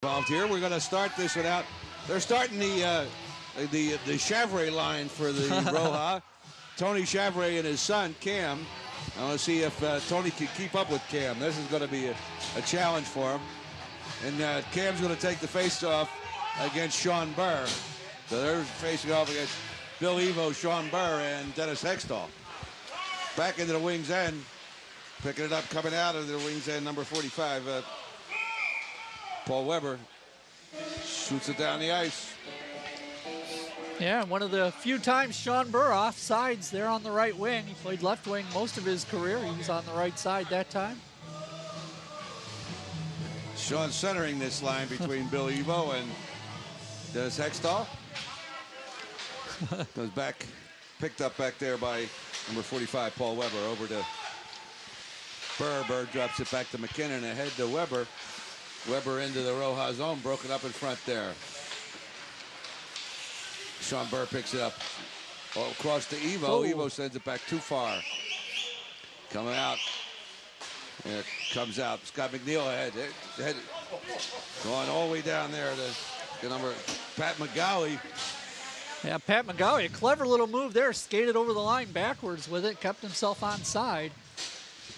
Involved here. We're going to start this without. They're starting the Chavre line for the ROHA. Tony Chavre and his son Cam. I want to see if Tony can keep up with Cam. This is going to be a challenge for him. And Cam's going to take the face-off against Sean Burr. So they're facing off against Bill Evo, Sean Burr, and Dennis Hextall. Back into the wings end. Picking it up, coming out of the wings end, number 45. Paul Weber shoots it down the ice. Yeah, one of the few times Sean Burr offsides there on the right wing. He played left wing most of his career. He was on the right side that time. Sean centering this line between Bill Evo and Dennis Hextall. Goes back, picked up back there by number 45, Paul Weber, over to Burr. Burr drops it back to McKinnon, ahead to Weber. Weber into the ROHA zone, broken up in front there. Sean Burr picks it up. Across to Evo. Oh. Evo sends it back too far. Coming out. It comes out. Scott McNeil ahead. Going all the way down there to the number, Pat McGowie. Yeah, Pat McGowie, a clever little move there. Skated over the line backwards with it, kept himself onside.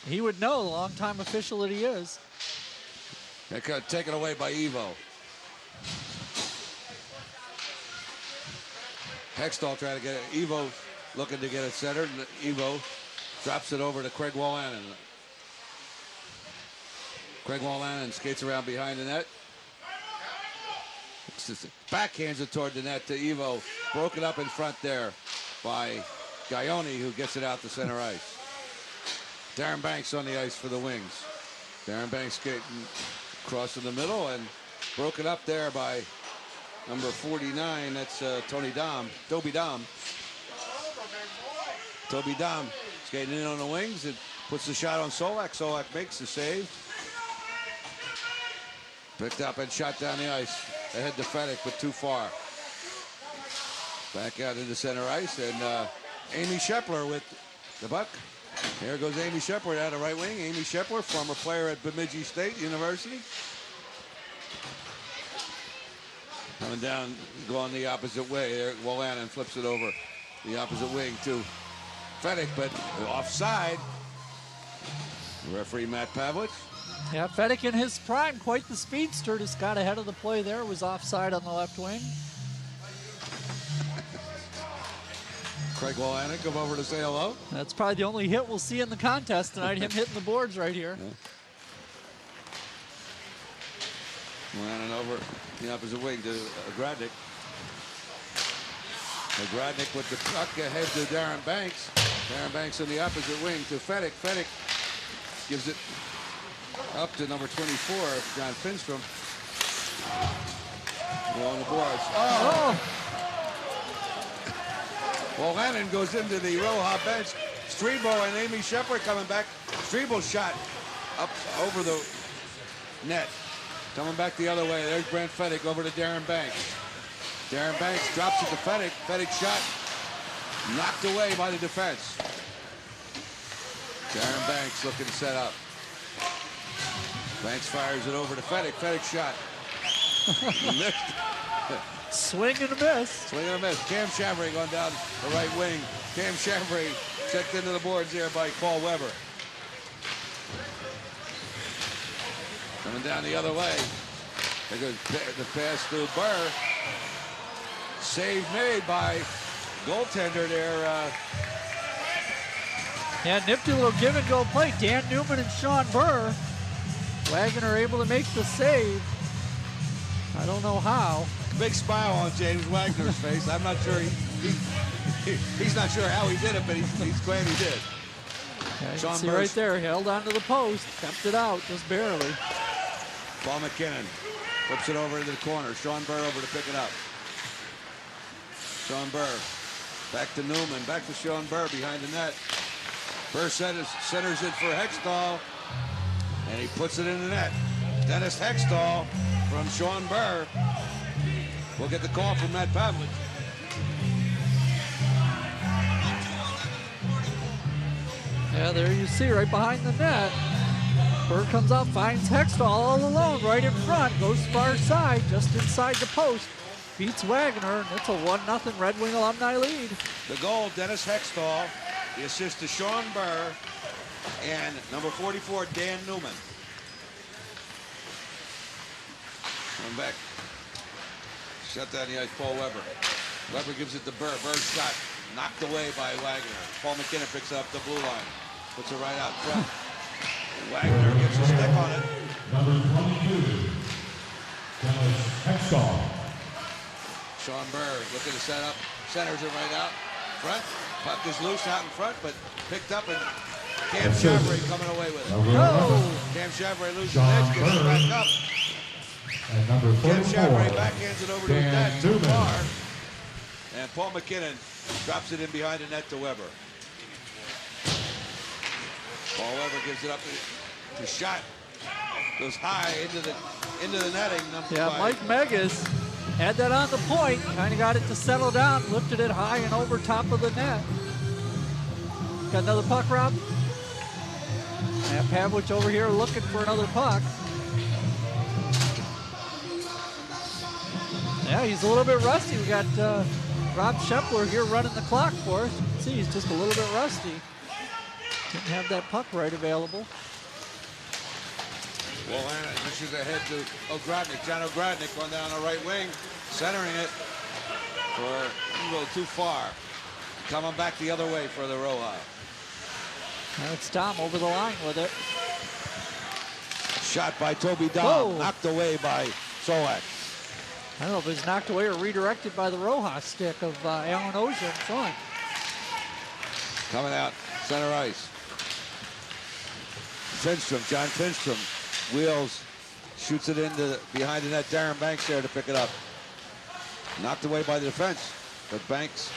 He would know, the longtime official that he is. They got taken away by Evo. Hextall trying to get it. Evo looking to get it centered. Evo drops it over to Craig Wallanen. Craig Wallanen skates around behind the net. Backhands it toward the net to Evo. Broken up in front there by Gaioni, who gets it out to center ice. Darren Banks on the ice for the Wings. Darren Banks skating across in the middle and broken up there by number 49. That's Toby Dom. Toby Dom skating in on the wings and puts the shot on Solak. Solak makes the save. Picked up and shot down the ice. Ahead to Fedek, but too far. Back out into center ice, and Amy Shepler with the puck. Here goes Amy Shepler out of right wing. Amy Shepler, former player at Bemidji State University. Coming down, going the opposite way. There, Wallanen flips it over the opposite wing to Fedek, but offside. Referee Matt Pavlich. Yeah, Fedek in his prime, quite the speedster. Just got ahead of the play there, was offside on the left wing. Craig Wallanen come over to say hello. That's probably the only hit we'll see in the contest tonight, him hitting the boards right here. Yeah. Wallanen over the opposite wing to Gradnick. Gradnick with the puck ahead to Darren Banks. Darren Banks on the opposite wing to Fedek. Fedek gives it up to number 24, John Finstrom. On the boards. Oh! Wallanen goes into the ROHA bench. Strebo and Amy Shepard coming back. Strebo's shot up over the net. Coming back the other way. There's Brent Fedek over to Darren Banks. Darren Banks drops it to Fedek. Fedek shot knocked away by the defense. Darren Banks looking to set up. Banks fires it over to Fedek. Fedek shot. Missed. Swing and a miss. Swing and a miss. Cam Chavre going down the right wing. Cam Chavre checked into the boards there by Paul Weber. Coming down the other way. There goes the pass to Burr. Save made by goaltender there. Yeah, nifty little give and go play. Dan Newman and Sean Burr. Wagner able to make the save. I don't know how. Big smile on James Wagner's face. I'm not sure he's not sure how he did it, but he's glad he did. Yeah, you can see right there, held onto the post, kept it out just barely. Paul McKinnon flips it over into the corner. Sean Burr over to pick it up. Sean Burr back to Newman, back to Sean Burr behind the net. Burr centers it for Hextall, and he puts it in the net. Dennis Hextall from Sean Burr. We'll get the call from Matt Pavlich. Yeah, there you see right behind the net. Burr comes out, finds Hextall all alone right in front, goes far side, just inside the post. Beats Wagner, and it's a 1-0 Red Wing Alumni lead. The goal, Dennis Hextall. The assist to Sean Burr and number 44, Dan Newman. Coming back. Shut down the ice, Paul Weber. Weber gives it to Burr. Burr's shot knocked away by Wagner. Paul McKinnon picks up the blue line. Puts it right out front. Wagner gets a stick on it. Number 22, Dennis Hextall. Sean Burr looking to set up. Centers it right out front. Puck is loose out in front, but picked up, and Cam Chavray coming away with it. Cam Chavray loses the edge, gets it back up. And number 44, Cam Chavray backhands it over to his Dan dad too Newman. far. And Paul McKinnon drops it in behind the net to Weber. Paul Weber gives it up to shot. Goes high into the netting. Mike Megas had that on the point, kind of got it to settle down, lifted it high and over top of the net. Got another puck, Rob? And Pavlich over here looking for another puck. Yeah, he's a little bit rusty. We got Rob Shepler here running the clock for us. You can see he's just a little bit rusty. Didn't have that puck right available. Well, pushes ahead to Ogrodnik. John Ogrodnik going down the right wing, centering it for a little too far. Coming back the other way for the ROHA. Now it's Dom over the line with it. Shot by Toby Dom, knocked away by Solak. I don't know if it was knocked away or redirected by the ROHA stick of Alan Oja in front. Coming out, center ice. Finstrom, John Finstrom, wheels, shoots it into behind the net. Darren Banks there to pick it up. Knocked away by the defense, but Banks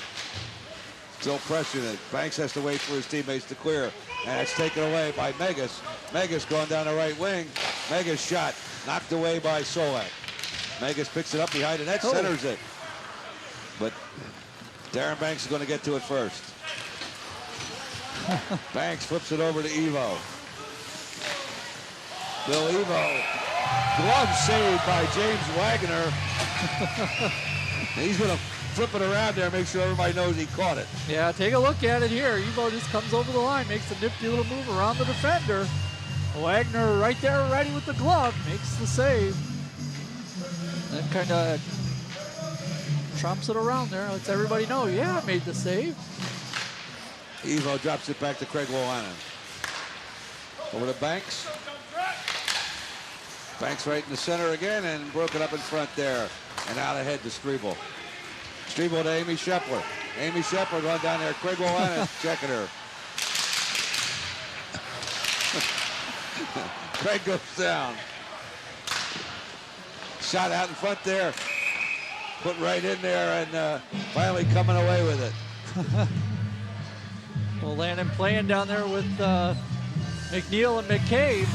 still pressuring it. Banks has to wait for his teammates to clear, and it's taken away by Megas. Megas going down the right wing. Megas shot, knocked away by Solak. Megas picks it up behind the net, centers it. But Darren Banks is going to get to it first. Banks flips it over to Evo. Bill Evo, glove saved by James Wagner. He's going to flip it around there, make sure everybody knows he caught it. Yeah, take a look at it here. Evo just comes over the line, makes a nifty little move around the defender. Wagner right there ready with the glove, makes the save. Then kind of trumps it around there, lets everybody know, yeah, I made the save. Evo drops it back to Craig Wolanin. Over to Banks. Banks right in the center again and broken up in front there. And out ahead to Strebel. Strebel to Amy Shepler. Amy Shepler going down there. Craig Wolanin checking her. Craig goes down. Shot out in front there. Put right in there and finally coming away with it. Well, Landon playing down there with McNeil and McCabe.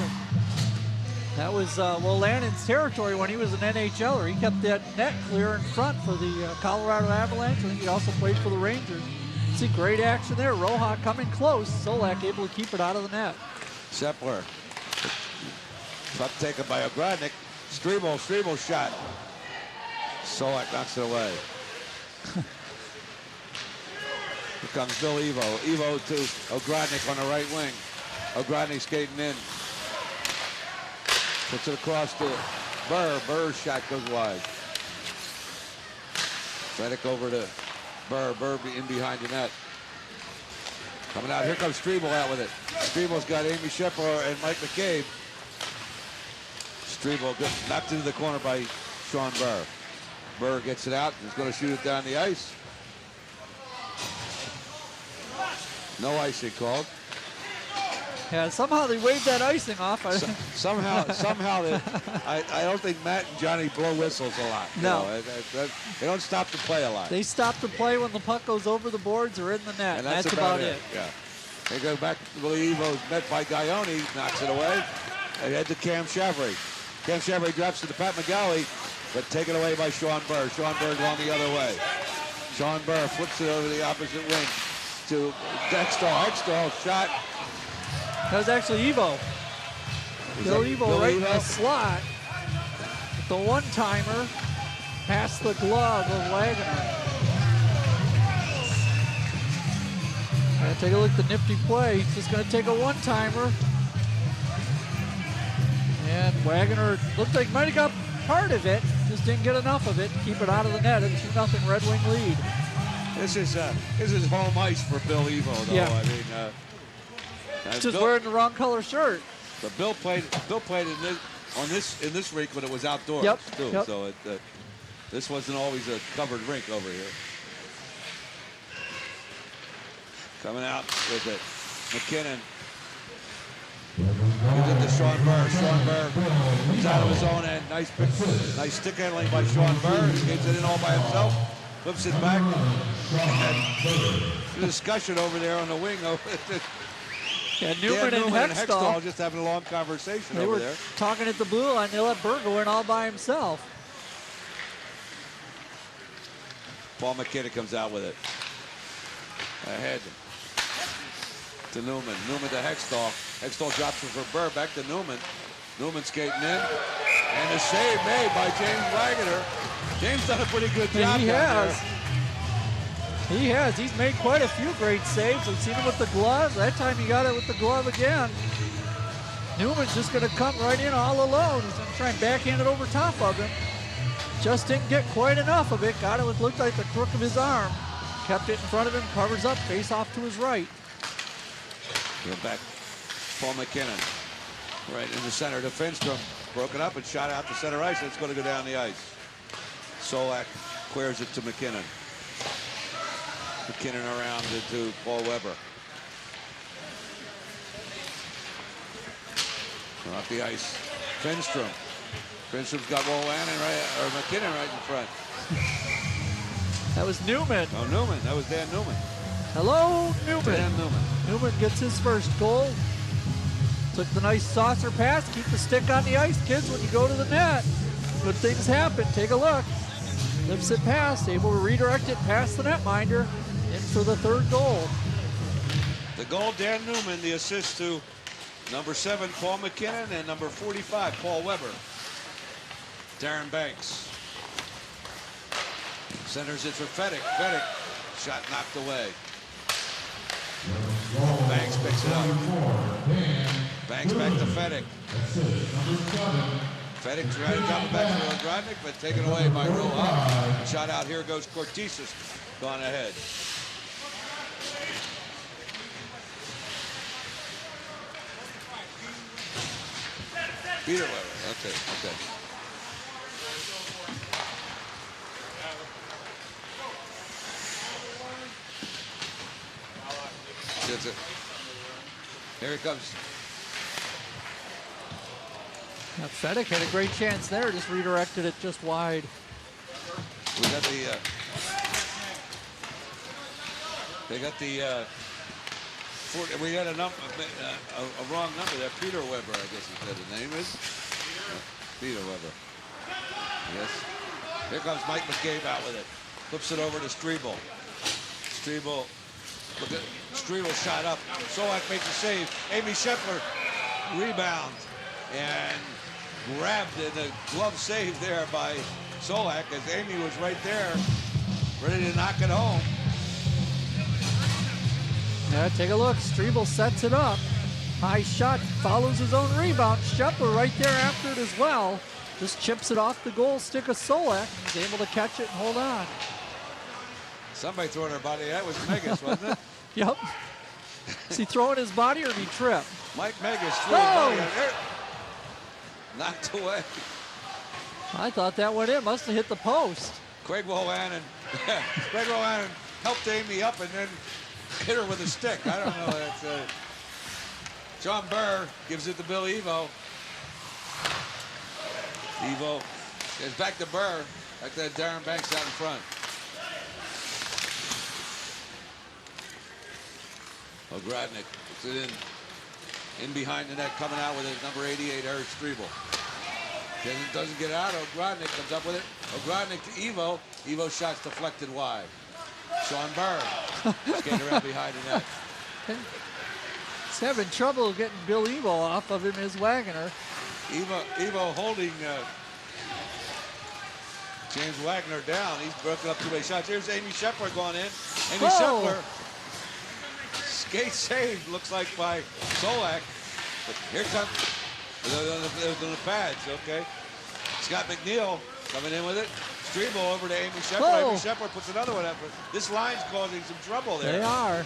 That was Landon's territory when he was an NHLer. He kept that net clear in front for the Colorado Avalanche. I think he also played for the Rangers. See great action there. ROHA coming close. Solak able to keep it out of the net. Shepler. Puck taken by Ogrodnik. Strebel shot. Solak knocks it away. Here comes Bill Evo. Evo to Ogrodnik on the right wing. Ogrodnik skating in. Puts it across to Burr. Burr's shot goes wide. Frederick over to Burr. Burr in behind the net. Coming out. Here comes Strebel out with it. Strebel's got Amy Shepler and Mike McCabe. Strebel knocked into the corner by Sean Burr. Burr gets it out and is going to shoot it down the ice. No icing called. Yeah, somehow they waved that icing off. Somehow, I don't think Matt and Johnny blow whistles a lot. No. They don't stop the play a lot. They stop the play when the puck goes over the boards or in the net. And that's about it. Yeah. They go back to Evo's met by Gaioni, knocks it away. Ahead to Cam Chavray. Cam Chavray drops to the Pat McGalley, but taken away by Sean Burr. Sean Burr going the other way. Sean Burr flips it over the opposite wing to Hextall. Hextall shot. That was actually Evo. Bill Evo right in the slot. The one-timer past the glove of Wagner. Take a look at the nifty play. He's just going to take a one-timer. And Wagner looked like might have got part of it, just didn't get enough of it. Keep it out of the net. A 2-0 Red Wing lead. This is home ice for Bill Evo, though. Yeah. I mean, just wearing the wrong color shirt. But Bill played in this rink when it was outdoors too. Yep. So this wasn't always a covered rink over here. Coming out with it, McKinnon. Gives it to Sean Burr. Sean Burr comes out of his own end. Nice stick handling by Sean Burr. He gives it in all by himself. Flips it back. And discussion over there on the wing. Yeah, Newman and Hextall just having a long conversation they over were there. talking at the blue line. They let Burr go in all by himself. Paul McKinnon comes out with it. Ahead to Newman. Newman to Hextall. Hextall drops it for Burr. Back to Newman. Newman skating in. And a save made by James Wagner. James done a pretty good job. He has. He has. He's made quite a few great saves. We've seen him with the glove. That time he got it with the glove again. Newman's just going to come right in all alone. He's going to try and backhand it over top of him. Just didn't get quite enough of it. Got it with looked like the crook of his arm. Kept it in front of him. Covers up. Face off to his right. Go back. Paul McKinnon. Right in the center to Finstrom. Broken up and shot out to center ice. It's going to go down the ice. Solak clears it to McKinnon. McKinnon around to Paul Weber. Off the ice. Finstrom. Finstrom's got McKinnon right in front. That was Newman. Oh, Newman. That was Dan Newman. Hello, Newman. Dan Newman. Newman gets his first goal. Took the nice saucer pass. Keep the stick on the ice, kids, when you go to the net. Good things happen. Take a look. Lifts it past, able to redirect it past the netminder. In for the third goal. The goal, Dan Newman. The assist to number 7, Paul McKinnon, and number 45, Paul Weber. Darren Banks. Centers it for Fedek. Fedek. Shot knocked away. Banks picks it up. Banks back to Fedek. Fedek's trying to drop it back to Grodnik, but taken away by ROHA. Shot out. Here goes Cortesis. Gone ahead. Peter Weber. Okay. That's it. Here it comes. Now Fedek had a great chance there, just redirected it just wide. We got we got a wrong number there. Peter Weber, I guess he said his name is. Peter Weber. Yes. Here comes Mike McCabe out with it. Flips it over to Strebel. Strebel. Look at Strebel shot up. Solak makes a save. Amy Scheffler rebound and grabbed in a glove save there by Solak as Amy was right there, ready to knock it home. Yeah, take a look. Strebel sets it up. High shot, follows his own rebound. Scheffler right there after it as well. Just chips it off the goal stick of Solak. He's able to catch it and hold on. Somebody throwing her body. That was Megas, wasn't it? Yep. Is he throwing his body or did he trip? Mike Megas threw his body out there. Knocked away. I thought that went in. Must have hit the post. Craig Bohannon helped Amy up and then hit her with a stick. I don't know. That's John Burr gives it to Bill Evo. Evo is back to Burr. Back to Darren Banks out in front. Grodnik puts it in behind the net, coming out with it. Number 88, Eric Strebel. Doesn't get out. Grodnik comes up with it. Grodnik to Evo. Evo shot's deflected wide. Sean Burr skating around behind the net. He's having trouble getting Bill Evo off of him, his Wagner. Evo holding James Wagner down. He's broken up too many shots. Here's Amy Shepler going in. Amy Shepler. Skate saved, looks like, by Solak. But here comes on the pads, okay. Scott McNeil coming in with it. Strebel over to Amy Shepler. Whoa. Amy Shepler puts another one up. This line's causing some trouble there. They are.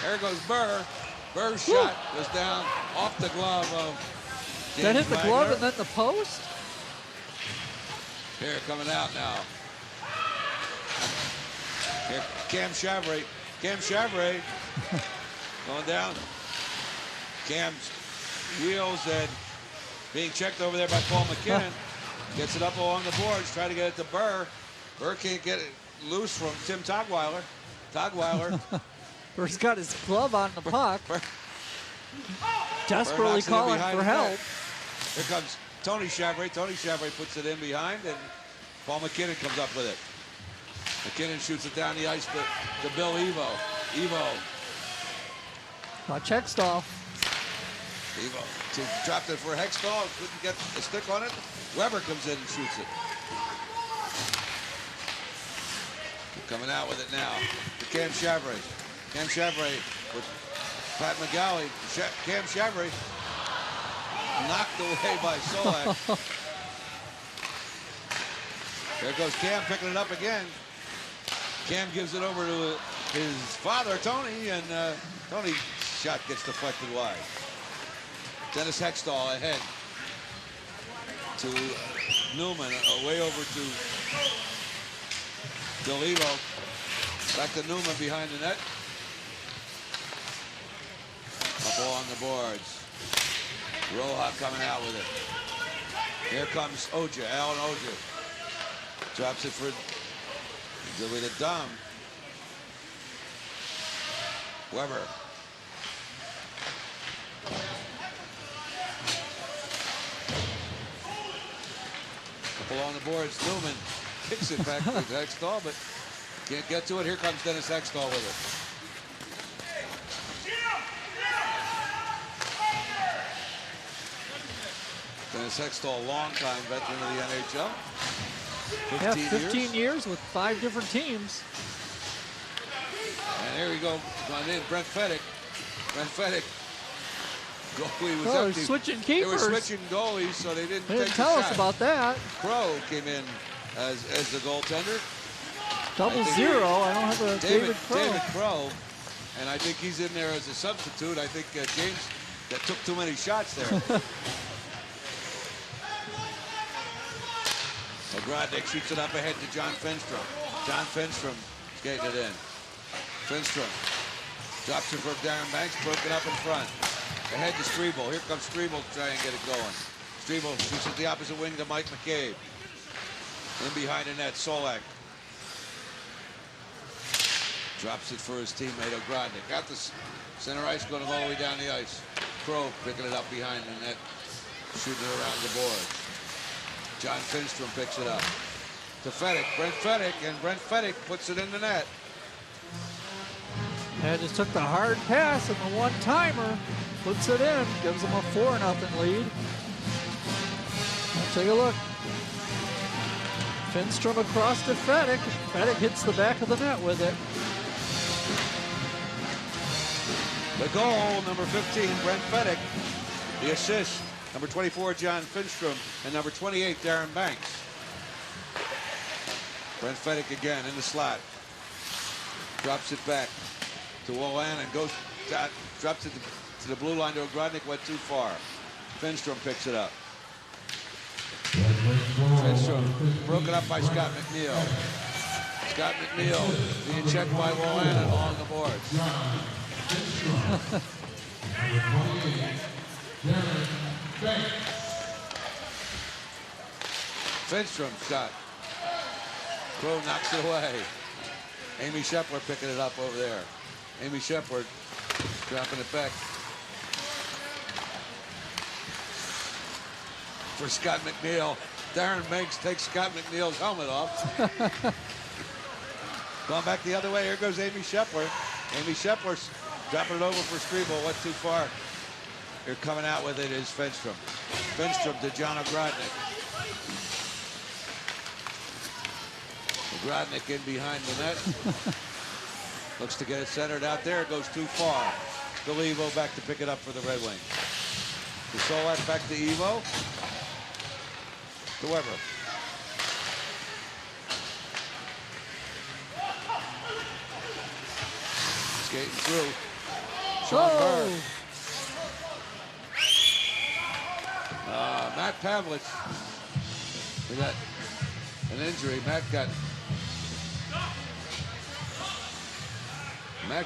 There goes Burr. Burr's shot goes down off the glove of James That hit the Wagner. glove and then the post? Here, coming out now. Here, Cam Chavre. Cam Chavre going down. Cam's wheels and being checked over there by Paul McKinnon. Gets it up along the boards, trying to get it to Burr. Burr can't get it loose from Tim Togweiler. Togweiler. Burr's got his glove on the puck. Burr Desperately knocks it in calling behind for the net. help. Here comes Tony Chavre. Tony Chavre puts it in behind, and Paul McKinnon comes up with it. McKinnon shoots it down the ice to Bill Evo. Evo. Hextall. Evo dropped it for Hextall. Couldn't get a stick on it. Weber comes in and shoots it. Coming out with it now to Cam Chavre. Cam Chavre with Pat McGalley. Cam Chavre knocked away by Solak. There goes Cam picking it up again. Cam gives it over to his father, Tony, and Tony's shot gets deflected wide. Dennis Hextall ahead to Newman, away over to Bill Evo. Back to Newman behind the net. Up along the boards. ROHA coming out with it. Here comes Oja, Alan Oja. Drops it for Billy the Dumb. Weber. Up along the boards, Newman kicks it back to Hextall, but can't get to it. Here comes Dennis Hextall with it. Dennis Hextall, longtime veteran of the NHL. 15 years with 5 different teams. And here we go, going in, Brent Fedek. Brent Fedek, goalie was empty. Switching They were keepers. switching goalies, so they didn't take the tell us shot. about that. Crow came in as the goaltender. 0-0. I don't have a David Crow. David Crow, and I think he's in there as a substitute. I think James that took too many shots there. Grodnick shoots it up ahead to John Finstrom. John Finstrom skating it in. Finstrom drops it for Darren Banks, broken up in front. Ahead to Strebel. Here comes Strebel to try and get it going. Strebel shoots at the opposite wing to Mike McCabe. In behind the net, Solak. Drops it for his teammate O'Grodnick. Got the center ice going all the way down the ice. Crow picking it up behind the net, shooting it around the boards. John Finstrom picks it up to Fedek, Brent Fedek, and Brent Fedek puts it in the net. And just took the hard pass and the one-timer, puts it in, gives them a 4-0 lead. Let's take a look. Finstrom across to Fedek. Fedek hits the back of the net with it. The goal, number 15, Brent Fedek. The assist, number 24, John Finstrom, and number 28, Darren Banks. Brent Fedek again in the slot. Drops it back to Wolan and goes, drops it to the blue line to Grodnick, went too far. Finstrom picks it up. Finstrom broken up by Scott McNeil. Scott McNeil being checked by Wolan along the boards. Finstrom shot. Crow knocks it away. Amy Shepler picking it up over there. Amy Shepler dropping it back for Scott McNeil. Darren Banks takes Scott McNeil's helmet off. Going back the other way. Here goes Amy Shepler. Amy Shepler Dropping it over for Strebel. Went too far. Here coming out with it is Fenstrom. Fenstrom to John Ogrodnik. Ogrodnik in behind the net. Looks to get it centered out there. It goes too far. Evo back to pick it up for the Red Wings. To Solak back to Evo. To Weber. Skating through. Sean Burr. Matt Pavlich. We got an injury. Matt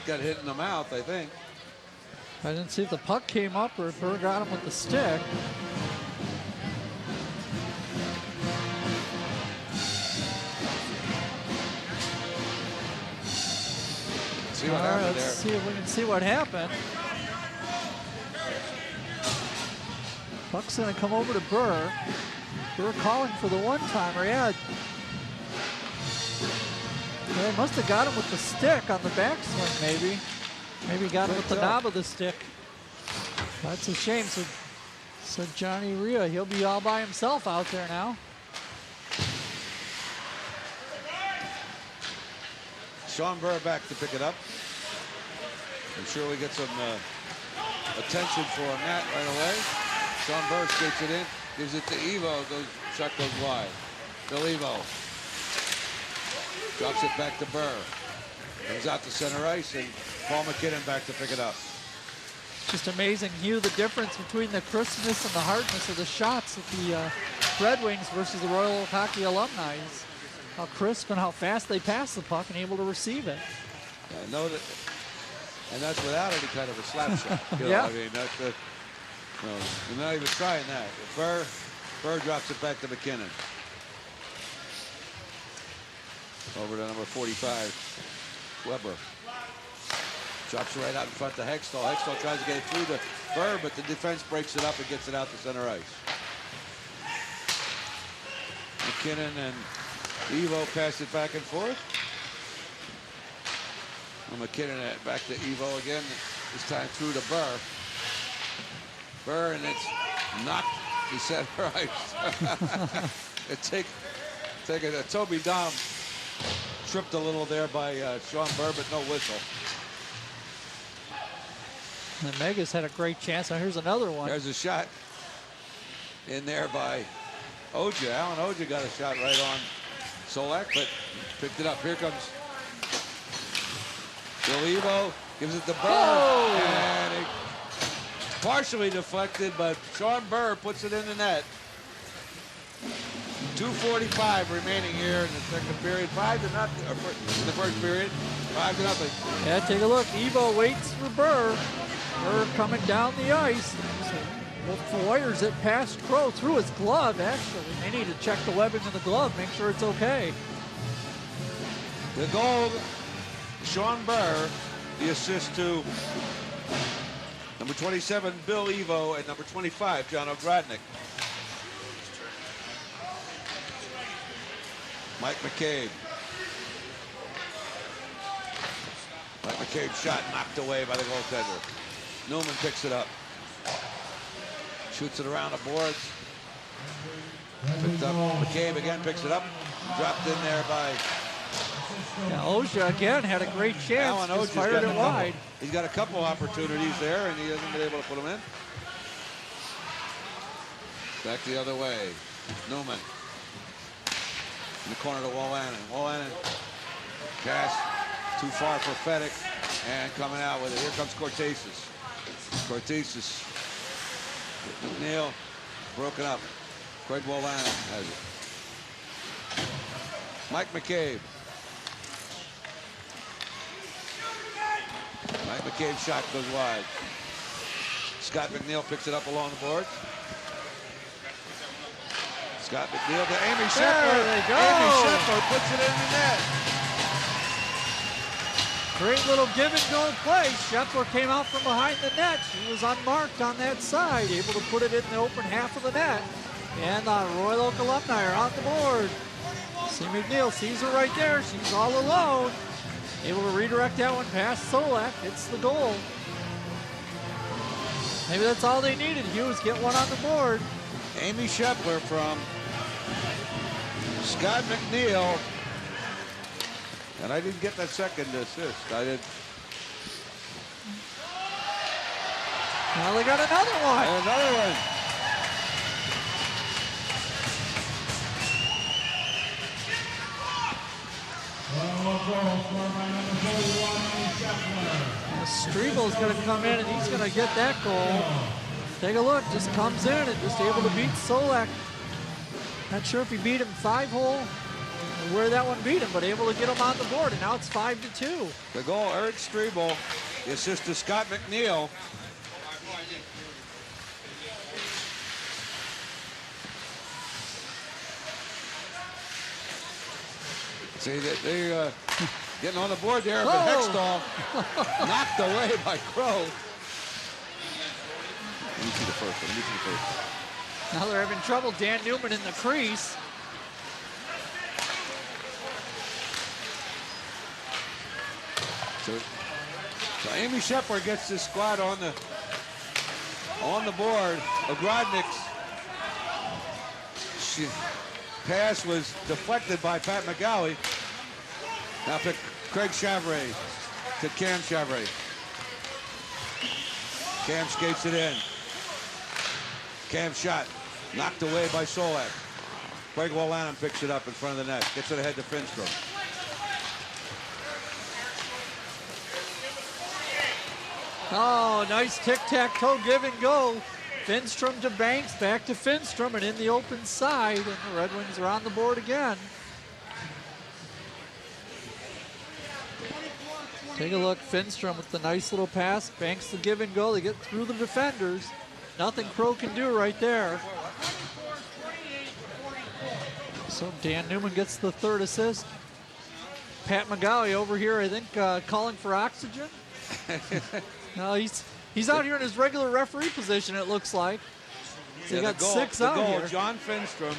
got hit in the mouth, I think. I didn't see if the puck came up or if Burr got him with the stick. See what happened there. Let's see if we can see what happened. Puck's gonna come over to Burr. Burr calling for the one-timer. Yeah, they must have got him with the stick on the backswing, maybe. Maybe got him with the knob of the stick. That's a shame. So Johnny Rhea, he'll be all by himself out there now. Sean Burr back to pick it up. I'm sure we get some attention for Matt right away. Sean Burr skates it in, gives it to Evo. Shot goes wide. Bill Evo drops it back to Burr. Comes out to center ice, and Paul McKinnon back to pick it up. Just amazing, Hugh, the difference between the crispness and the hardness of the shots of the Red Wings versus the Royal Hockey Alumni. How crisp and how fast they pass the puck and able to receive it. I know that, and that's without any kind of a slap shot. You know, yeah. I mean, that's no, you're not even trying that. Burr drops it back to McKinnon. Over to number 45, Weber. Drops it right out in front to Hextall. Hextall tries to get it through to Burr, but the defense breaks it up and gets it out to center ice. McKinnon and Evo pass it back and forth. And McKinnon back to Evo again. This time through to Burr. Burr, and it's knocked to center ice. Toby Dom tripped a little there by Sean Burr, but no whistle. And Megas had a great chance. Now here's another one. There's a shot in there by Oja. Alan Oja got a shot right on Solak, but picked it up. Here comes Bill Evo, gives it to Burr, and it's partially deflected, but Sean Burr puts it in the net. 2:45 remaining here in the second period. 5-0 in the first period. 5-0. Yeah, take a look. Evo waits for Burr. Burr coming down the ice. Fires it past Crow through his glove, actually. They need to check the webbing of the glove, make sure it's okay. The goal, Sean Burr. The assist to number 27, Bill Evo, and number 25, John Ogrodnik. Mike McCabe. Mike McCabe's shot knocked away by the goaltender. Newman picks it up. Shoots it around the boards. Picked up. McCabe again picks it up. Dropped in there by... Yeah, Oja again had a great chance. Alan Just Oja's fired it wide. He's got a couple opportunities there, and he hasn't been able to put them in. Back the other way. Newman. In the corner to Wolanin. Wolanin. Pass too far for Fedek. And coming out with it. Here comes Cortesis. Cortesis. McNeil. Broken up. Craig Wolanin has it. Mike McCabe. Mike McCabe's shot goes wide. Scott McNeil picks it up along the boards. Scott McNeil to Amy Shepard. There they go. Amy Shepard puts it in the net. Great little give and go play. Shepard came out from behind the net. She was unmarked on that side, able to put it in the open half of the net. And the Royal Oak Alumni are on the board. See McNeil sees her right there. She's all alone. Able to redirect that one past Solak. It's the goal. Maybe that's all they needed, Hugh, is get one on the board. Amy Shepler from Scott McNeil. And I didn't get that second assist. I did. Now they got another one. And another one. Strebel's going to come in and he's going to get that goal. Take a look, just comes in and just able to beat Solak. Not sure if he beat him 5-hole or where that one beat him, but able to get him on the board, and now it's 5-2. The goal, Eric Strebel. The assist to Scott McNeil. See, they're getting on the board there, but Hextall knocked away by Crow. Let me see the first one. Let me see the first one. Now they're having trouble. Dan Newman in the crease. So Amy Shepard gets this squad on the board. Ogrodnik's pass was deflected by Pat McGowie. Now pick Craig Chavray to Cam Chavray. Cam skates it in. Cam shot knocked away by Solak. Craig Wolanin picks it up in front of the net. Gets it ahead to Finstrom. Oh, nice tic-tac-toe give and go. Finstrom to Banks, back to Finstrom, and in the open side, and the Red Wings are on the board again. Take a look, Finstrom with the nice little pass. Banks the give and go. They get through the defenders. Nothing Crow can do right there. So Dan Newman gets the third assist. Pat McGowie over here, I think, calling for oxygen. No, he's out here in his regular referee position, it looks like. So he got the goal, 6 the out goal, here. John Finstrom.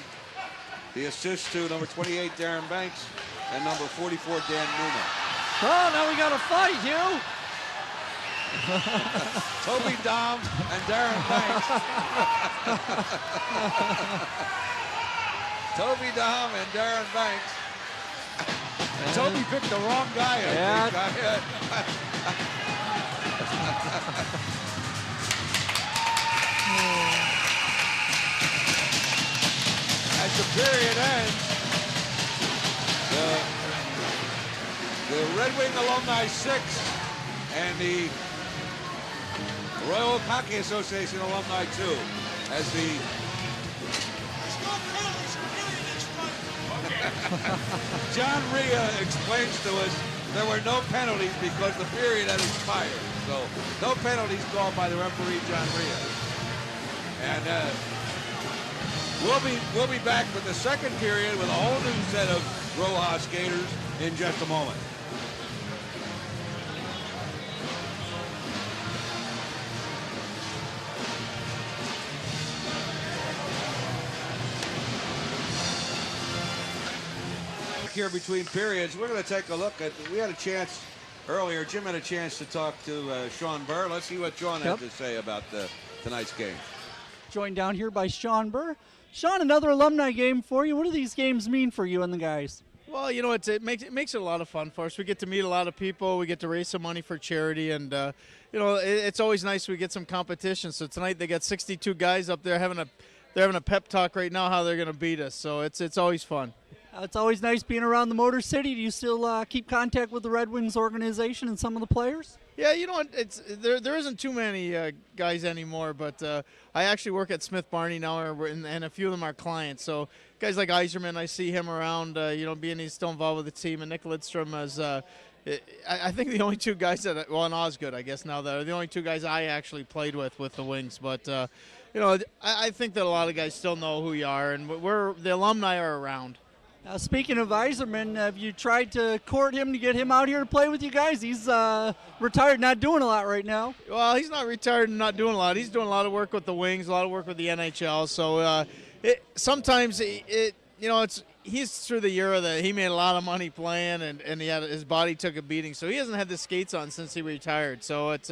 The assist to number 28, Darren Banks, and number 44, Dan Newman. Oh, now we got a fight, Hugh. Toby Dom and Darren Banks. Toby Dom and Darren Banks. And Toby picked the wrong guy, I think. As the period ends, the Red Wing Alumni 6 and the Royal Hockey Association Alumni 2 as the John Rhea explains to us there were no penalties because the period had expired. So no penalties called by the referee, John Rhea. And we'll be back with the second period with a whole new set of ROHA skaters in just a moment. Here between periods, we're going to take a look at, we had a chance earlier, Jim had a chance to talk to Sean Burr. Let's see what Sean had to say about tonight's game. Joined down here by Sean Burr. Sean, another alumni game for you. What do these games mean for you and the guys? Well, you know, it makes it a lot of fun for us. We get to meet a lot of people. We get to raise some money for charity, and you know, it's always nice we get some competition. So tonight they got 62 guys up there having a pep talk right now how they're going to beat us. So it's always fun. It's always nice being around the Motor City. Do you still keep contact with the Red Wings organization and some of the players? Yeah, you know what? There isn't too many guys anymore, but I actually work at Smith Barney now, and a few of them are clients. So guys like Eiserman, I see him around, you know, being he's still involved with the team, and Nick Lidstrom is, I think the only two guys and Osgood, I guess now, that are the only two guys I actually played with the Wings. But, you know, I think that a lot of guys still know who you are, and the alumni are around. Now, speaking of Eiserman, have you tried to court him to get him out here to play with you guys? He's retired, not doing a lot right now. Well, he's not retired and not doing a lot. He's doing a lot of work with the Wings, a lot of work with the NHL. So sometimes you know, he's through the era that he made a lot of money playing, and his body took a beating. So he hasn't had the skates on since he retired. So it's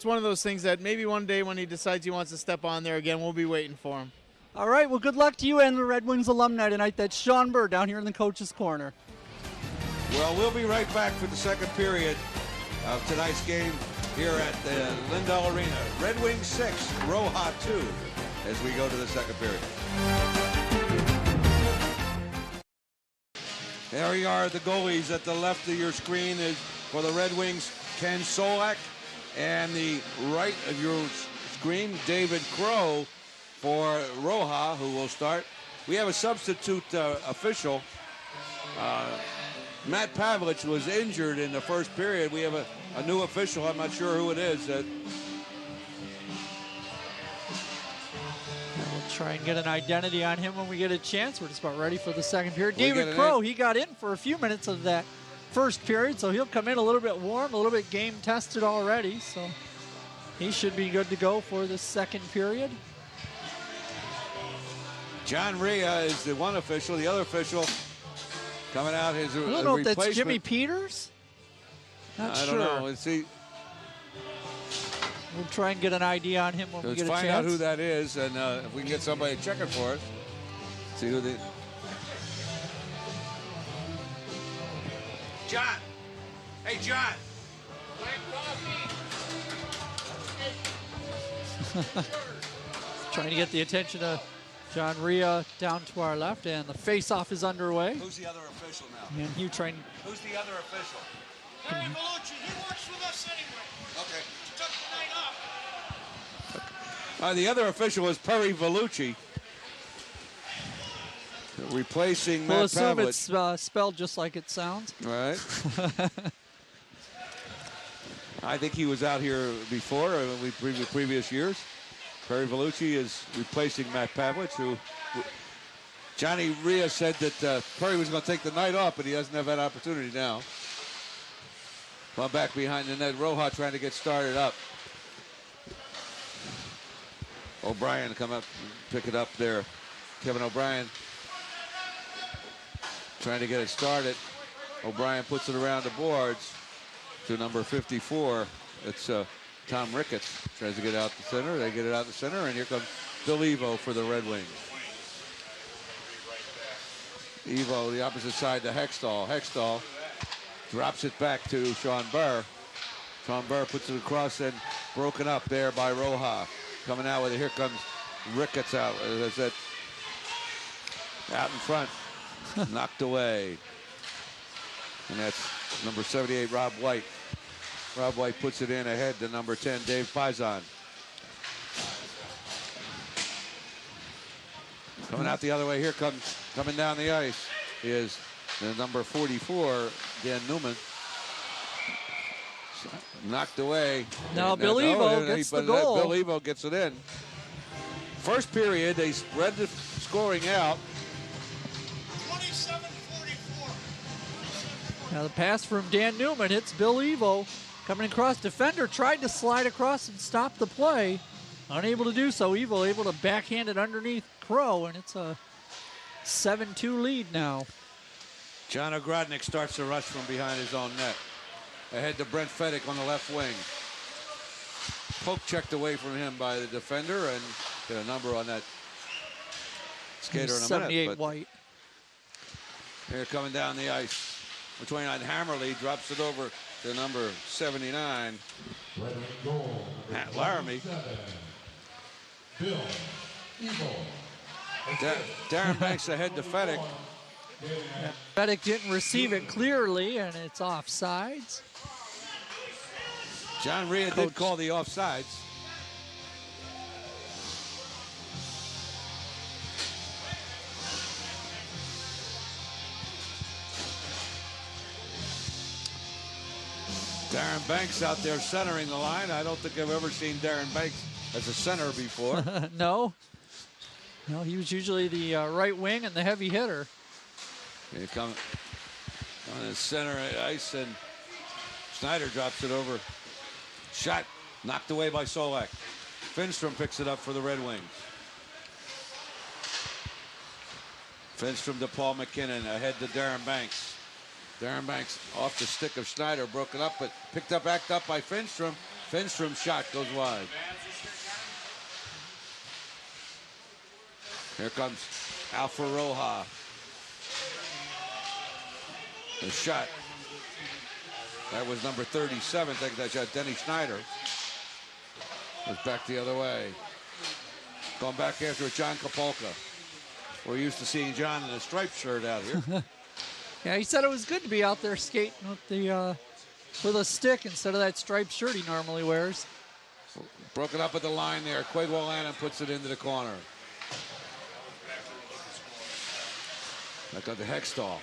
one of those things that maybe one day when he decides he wants to step on there again, we'll be waiting for him. All right, well, good luck to you and the Red Wings alumni tonight. That's Sean Burr down here in the coach's corner. Well, we'll be right back for the second period of tonight's game here at the Lindell Arena. Red Wings 6, ROHA 2, as we go to the second period. There you are, the goalies at the left of your screen is for the Red Wings, Ken Solak, and the right of your screen, David Crow for ROHA, who will start. We have a substitute official. Matt Pavlich was injured in the first period. We have a new official. I'm not sure who it is. We'll try and get an identity on him when we get a chance. We're just about ready for the second period. David Crow, he got in for a few minutes of that first period, so he'll come in a little bit warm, a little bit game tested already, so he should be good to go for the second period. John Rhea is the one official. The other official coming out his replacement. I don't know if that's Jimmy Peters. Not sure. I don't know. Let's see. We'll try and get an ID on him when we get a chance. Let's find out who that is, and if we can get somebody to check it for us. See who the... John. Hey, John. Trying to get the attention of John Rhea down to our left, and the face-off is underway. Who's the other official now? And Hugh trying. Who's the other official? Perry Bellucci, he works with us anyway. Okay. He took the night off. The other official is Perry Vellucci, replacing We'll Matt assume Pavlich. it's spelled just like it sounds. Right. I think he was out here before, previous years. Perry Vellucci is replacing Matt Pavlich, who Johnny Rhea said that Perry was going to take the night off, but he doesn't have that opportunity now. Well, back behind the net, ROHA trying to get started up. O'Brien come up, pick it up there. Kevin O'Brien trying to get it started. O'Brien puts it around the boards to number 54. It's Tom Ricketts tries to get out the center. They get it out the center, and here comes Bill Evo for the Red Wings. Evo, the opposite side to Hextall. Hextall drops it back to Sean Burr. Sean Burr puts it across and broken up there by ROHA. Coming out with it. Here comes Ricketts out. As I said, out in front. Knocked away. And that's number 78, Rob White. Rob White puts it in ahead to number 10, Dave Pizon. Coming out the other way. Here comes, coming down the ice is the number 44, Dan Newman. Knocked away. Now Bill Evo gets the goal. Bill Evo gets it in. First period, they spread the scoring out. 27-44. Now the pass from Dan Newman hits Bill Evo. Coming across, defender tried to slide across and stop the play. Unable to do so. Evo able to backhand it underneath Crow, and it's a 7-2 lead now. John Ogrodnik starts the rush from behind his own net. Ahead to Brent Fedek on the left wing. Poke checked away from him by the defender, and get a number on that skater in a 78 minute. White. Here coming down the ice. 29 Hammerly drops it over to number 79. Matt Laramie. Bill Evo. Darren Banks ahead to Fedek. Fedek didn't receive it clearly, and it's offsides. John Rhea did call the offsides. Darren Banks out there centering the line. I don't think I've ever seen Darren Banks as a center before. No. No, he was usually the right wing and the heavy hitter. Here come on the center ice, and Snyder drops it over. Shot knocked away by Solak. Finstrom picks it up for the Red Wings. Finstrom to Paul McKinnon, ahead to Darren Banks. Darren Banks off the stick of Schneider, broken up, but picked up, backed up by Finstrom. Finstrom's shot goes wide. Here comes Alpha ROHA. The shot. That was number 37. Take that shot. Denny Schneider was back the other way. Going back after it, John Kapolka. We're used to seeing John in a striped shirt out here. Yeah, he said it was good to be out there skating with the with a stick instead of that striped shirt he normally wears. Broken up at the line there. Quade Wolanin puts it into the corner. Back up to Hextall.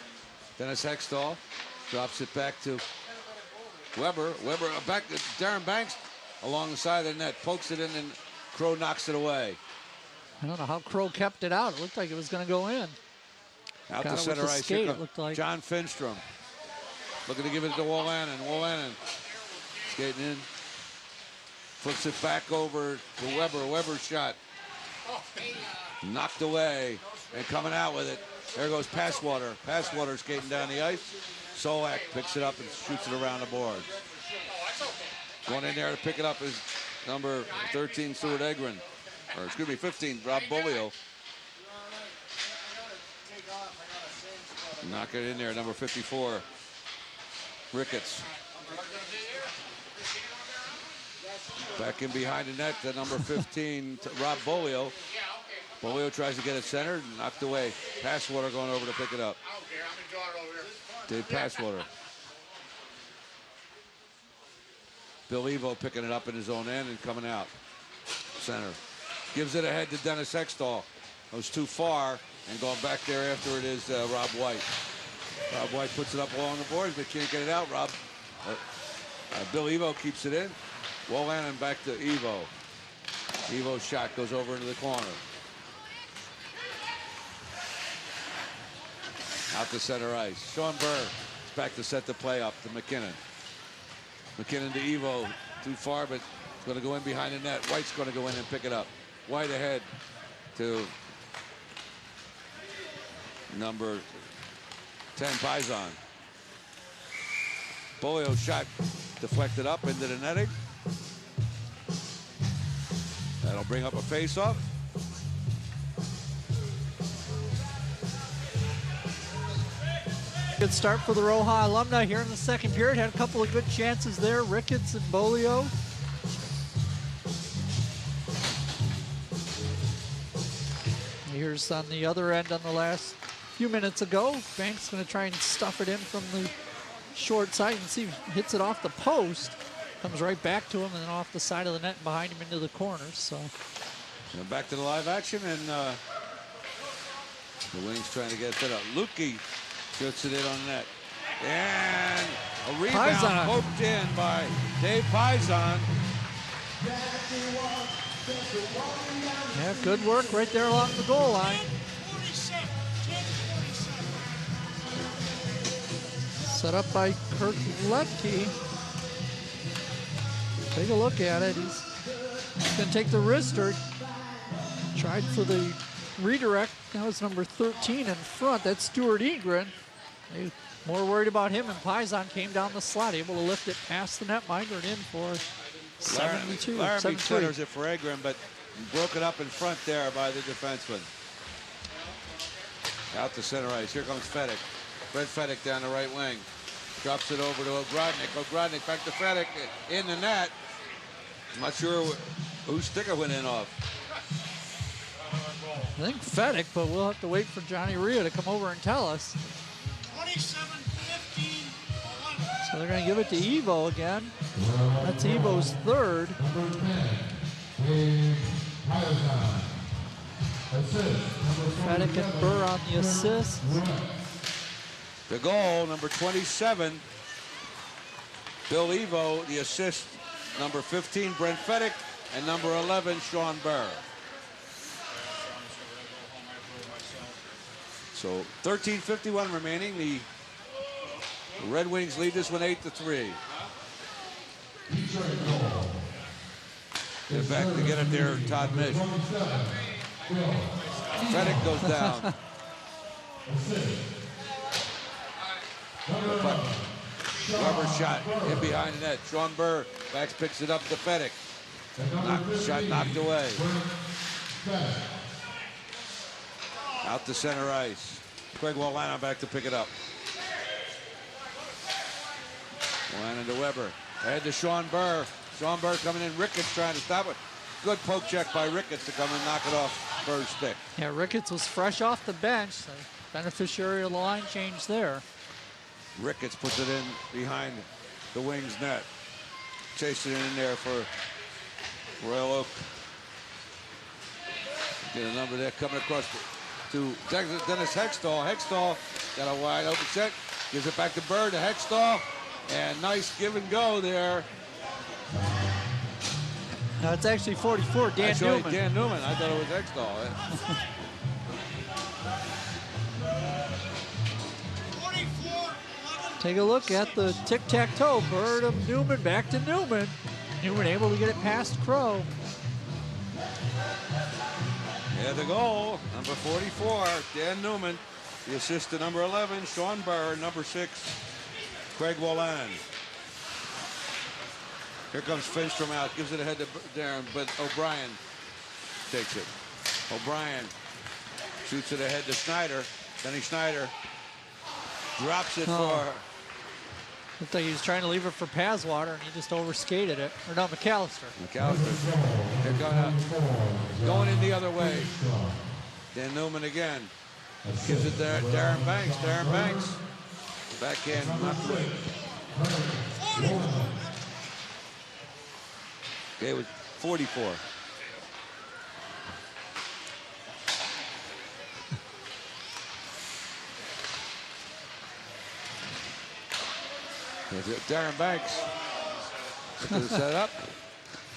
Dennis Hextall drops it back to Weber. Weber back to Darren Banks along the side of the net. Pokes it in and Crow knocks it away. I don't know how Crow kept it out. It looked like it was going to go in. Out Got to it center with the ice. skate, Here it looked like. John Finstrom looking to give it to Wolanin. Wolanin skating in. Flips it back over to Weber. Weber's shot. Knocked away and coming out with it. There goes Passwater. Passwater skating down the ice. Solak picks it up and shoots it around the boards. Going in there to pick it up is number 13, Stuart Egren. Or excuse me, 15, Rob Bolio. Knock it in there, number 54, Ricketts. Back in behind the net to number 15, Rob Bolio. Bolio tries to get it centered, knocked away. Passwater going over to pick it up. Dave Passwater. Bill Evo picking it up in his own end and coming out. Center. Gives it ahead to Dennis Hextall. Goes too far and going back there after it is Rob White. Rob White puts it up along the boards, but can't get it out. Bill Evo keeps it in. Wolanin back to Evo. Evo's shot goes over into the corner. Out to center ice. Sean Burr is back to set the play up to McKinnon. McKinnon to Evo. Too far, but it's going to go in behind the net. White's going to go in and pick it up. White ahead to number 10, Paisan. Bolio's shot deflected up into the netting. That'll bring up a face-off. Good start for the ROHA alumni here in the second period. Had a couple of good chances there, Ricketts and Bolio. Here's on the other end on the last few minutes ago. Banks going to try and stuff it in from the short side and see if he hits it off the post. Comes right back to him and then off the side of the net and behind him into the corners. So and back to the live action, and the Wings trying to get it set up. Lukey shoots it in on net. And a rebound Paisan poked in by Dave Paisan. yeah, good work right there along the goal line. Set up by Kirk Lepke. Take a look at it. He's going to take the wrister. Tried for the redirect. That was number 13 in front. That's Stuart Egren. They more worried about him, and Paisan came down the slot, able to lift it past the netminder and in for 72. Laramie centers it for Egren, but broken up in front there by the defenseman. Out to center ice. Here comes Fedek. Brett Fedek down the right wing. Drops it over to Ogrodnik. Ogrodnik back to Fedek in the net. I'm not sure whose sticker went in off. I think Fedek, but we'll have to wait for Johnny Rhea to come over and tell us. 27-15. So they're going to give it to Evo again. That's Evo's third. Fedek and Burr on the assist. The goal, number 27, Bill Evo. The assist, number 15, Brent Fedek, and number 11, Sean Burr. So 13:51 remaining. The Red Wings lead this one 8-3. Get back to get it there, Todd Mish. Fedek goes down. Weber shot in behind the net. Sean Burr backs, picks it up to Fedek. Shot knocked away. Out to center ice. Craig Wallana back to pick it up. Wallana to Weber. Ahead to Sean Burr. Sean Burr coming in. Ricketts trying to stop it. Good poke check by Ricketts to come and knock it off Burr's stick. Yeah, Ricketts was fresh off the bench. So beneficiary of the line change there. Ricketts puts it in behind the Wings net. Chasing it in there for Royal Oak. Get a number there coming across to Dennis Hextall. Hextall got a wide open set. Gives it back to Burr to Hextall. And nice give and go there. No, it's actually 44, Dan Newman. Dan Newman. I thought it was Hextall. Take a look at the tic-tac-toe. Burr to Newman, back to Newman. Newman able to get it past Crow. Yeah, the goal, number 44, Dan Newman. The assist to number 11, Sean Burr. Number 6, Craig Wallan. Here comes Finstrom out, gives it ahead to Darren, but O'Brien takes it. O'Brien shoots it ahead to Schneider. Denny Schneider drops it for... Looked like he was trying to leave it for Passwater, and he just overskated it. Or no, McAllister. McAllister. They're going in the other way. Dan Newman again. Gives it there. Darren Banks. Darren Banks. Backhand. Knocked away. Okay, it was 44. Darren Banks to the setup,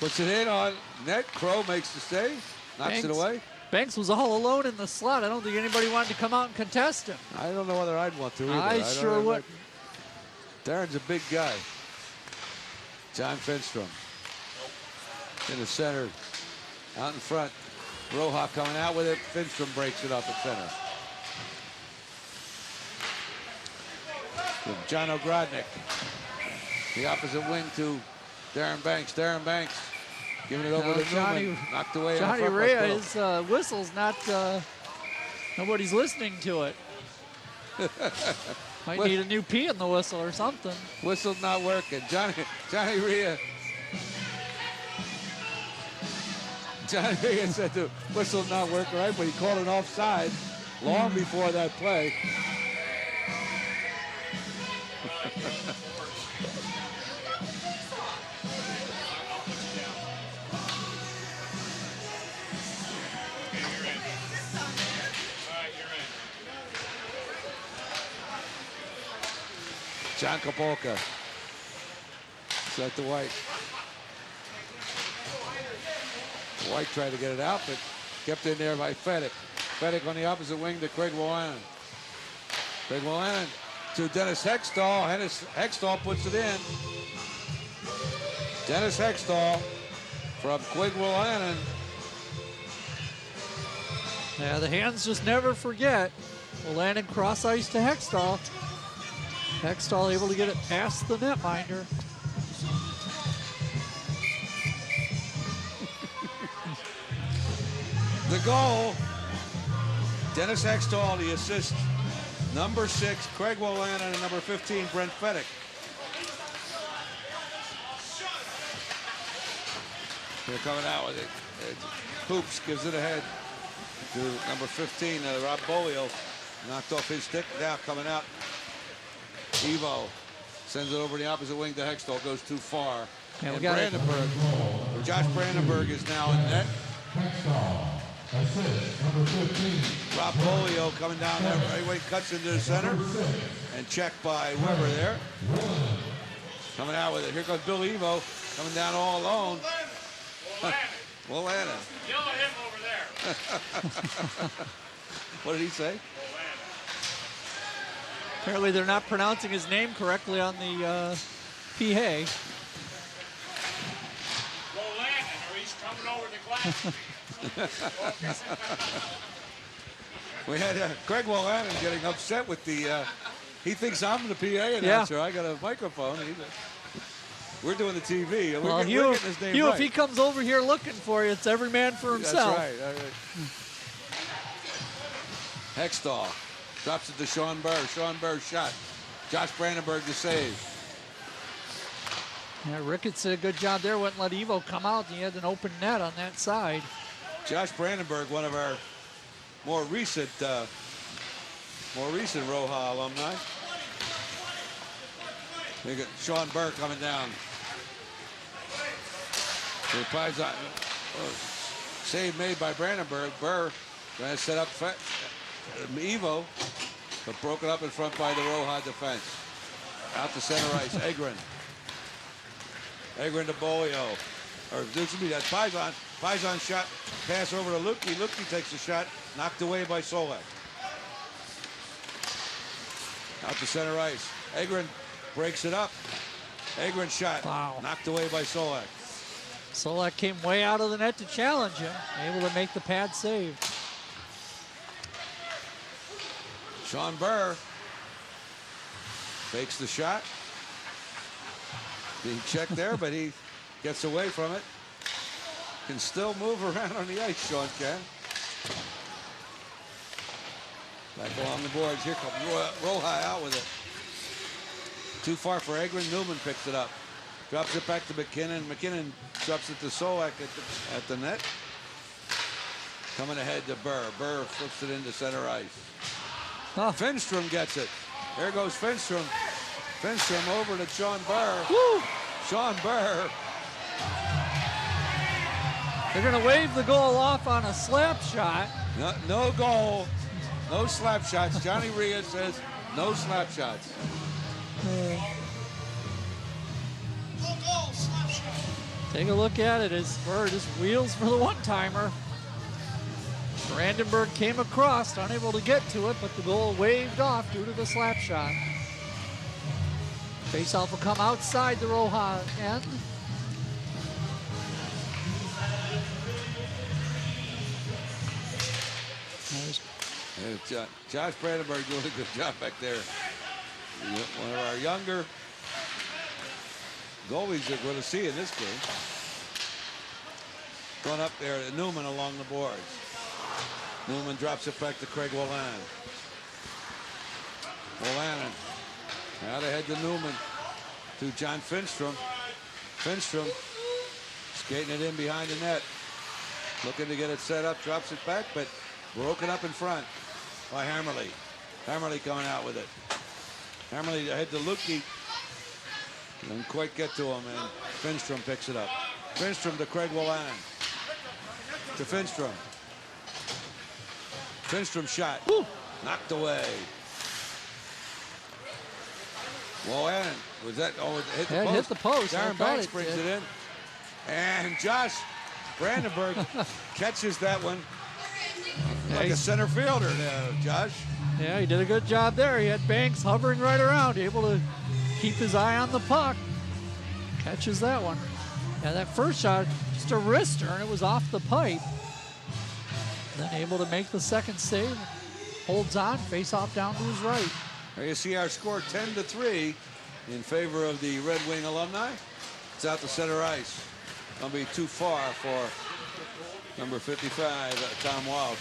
puts it in on net. Crow makes the save, knocks it away. Banks was all alone in the slot. I don't think anybody wanted to come out and contest him. I don't know whether I'd want to either. I sure would. Darren's a big guy. John Finstrom in the center, out in front. ROHA coming out with it. Finstrom breaks it up at center. With John Ogrodnik. The opposite wing to Darren Banks. Darren Banks giving it over to Newman. Knocked away. Johnny Rea, his whistle's not, nobody's listening to it. Might need a new P in the whistle or something. Whistle's not working. Johnny Rea. Johnny Rea said the whistle's not working right, but he called an offside long before that play. John Kapolka. Set to White. White tried to get it out, but kept in there by Fedek. Fedek on the opposite wing to Craig Wallan. Craig Wallan to Dennis Hextall. Dennis Hextall puts it in. Dennis Hextall from Craig Wallan. Yeah, the hands just never forget. Wallan cross ice to Hextall. Hextall able to get it past the netminder. The goal, Dennis Hextall, the assist. Number 6, Craig Wallan, and number 15, Brent Fedek. They're coming out with it. Hoops gives it ahead to number 15, Rob Bolio. Knocked off his stick. Now coming out. Evo sends it over the opposite wing to Hextall. Goes too far. Yeah, and Brandenburg. Josh Brandenburg is now in net. Rob Bolio coming down there. Right away, cuts into the center. And checked by Weber there. Coming out with it. Here goes Bill Evo. Coming down all alone. Wallan. Yell at him over there. What did he say? Apparently they're not pronouncing his name correctly on the PA. Wallan, or he's coming over the glass. We had Craig Wallannon getting upset with the. He thinks I'm the PA announcer. I got a microphone. We're doing the TV. Well, we're Hugh, getting his name Hugh, right. if he comes over here looking for you, it's every man for himself. That's right. Hextall drops it to Sean Burr. Sean Burr's shot. Josh Brandenburg to save. Yeah, Ricketts did a good job there. Wouldn't let Evo come out. He had an open net on that side. Josh Brandenburg, one of our more recent ROHA alumni. Look at Sean Burr coming down. Save made by Brandenburg. Burr trying to set up Evo, but broken up in front by the ROHA defense. Out to center ice, Egren. Egren to Bolio. Or this would be that Paisan. Paisan shot, pass over to Lukey. Lukey takes a shot, knocked away by Solak. Out to center ice. Egren breaks it up. Egren shot, knocked away by Solak. Solak came way out of the net to challenge him, able to make the pad save. Sean Burr fakes the shot. Being checked there, but he gets away from it. Can still move around on the ice, Sean can. Back along the boards. Here comes ROHA out with it. Too far for Egren. Newman picks it up. Drops it back to McKinnon. McKinnon drops it to Solak at the net. Coming ahead to Burr. Burr flips it into center ice. Finstrom gets it. There goes Finstrom. Finstrom over to Sean Burr. Woo! Sean Burr. They're going to wave the goal off on a slap shot. No goal. No slap shots. Johnny Rhea says no slap shots. Take a look at it as Burr just wheels for the one-timer. Brandenburg came across, unable to get to it, but the goal waved off due to the slap shot. Faceoff will come outside the ROHA end. Josh Brandenburg doing a good job back there. One of our younger goalies that we're going to see in this game. Going up there to Newman along the boards. Newman drops it back to Craig Wallannon. Wallannon out ahead to Newman, to John Finstrom. Finstrom skating it in behind the net. Looking to get it set up, drops it back, but broken up in front by Hammerly. Hammerly coming out with it. Hammerly ahead to Lukey. Didn't quite get to him, and Finstrom picks it up. Finstrom to Craig Wallannon. To Finstrom. Finstrom shot. Woo! Knocked away. Wallannon, was that? Oh, it hit the post. Hit the post. Darren Banks brings it in. And Josh Brandenburg catches that one like a center fielder there, Josh. Yeah, he did a good job there. He had Banks hovering right around, able to keep his eye on the puck. Catches that one. Yeah, that first shot, just a wrist turn. It was off the pipe. Then able to make the second save. Holds on, face off down to his right. There you see our score 10-3 in favor of the Red Wing alumni. It's out to center ice. Gonna be too far for number 55, Tom Walsh.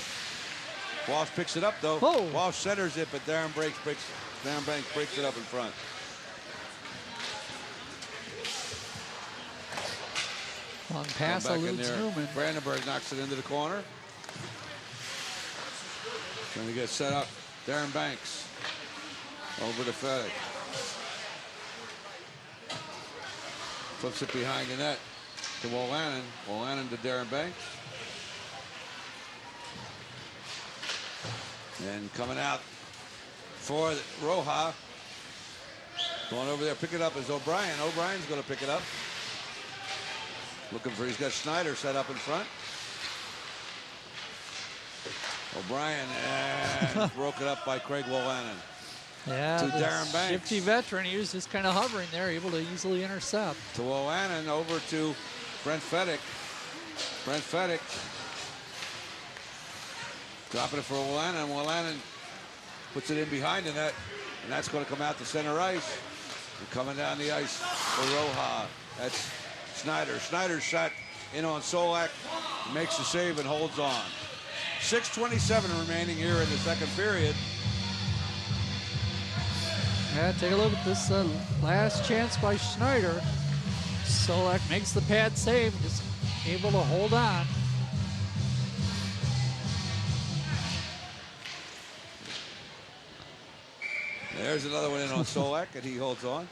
Walsh picks it up though. Oh. Walsh centers it, but Darren Banks breaks it up in front. Long pass eludes Newman. Brandenburg knocks it into the corner. Trying to get set up. Darren Banks over to Fedek. Flips it behind the net to Wallannon. Wallannon to Darren Banks. And coming out for ROHA. Going over there, pick it up is O'Brien. O'Brien's going to pick it up. Looking for, he's got Schneider set up in front. O'Brien and broken up by Craig Wallannon. Yeah, to Darren Banks. Shifty veteran, he was just kind of hovering there, able to easily intercept. To Wallannon, over to Brent Fedek. Brent Fedek Dropping it for Wolanin, and Wolanin puts it in behind the net, and that's going to come out to center ice. And coming down the ice for ROHA. That's Schneider. Schneider's shot in on Solak, makes the save and holds on. 6:27 remaining here in the second period. Yeah, take a look at this last chance by Schneider. Solak makes the pad save, just able to hold on. There's another one in on Solak, and he holds on.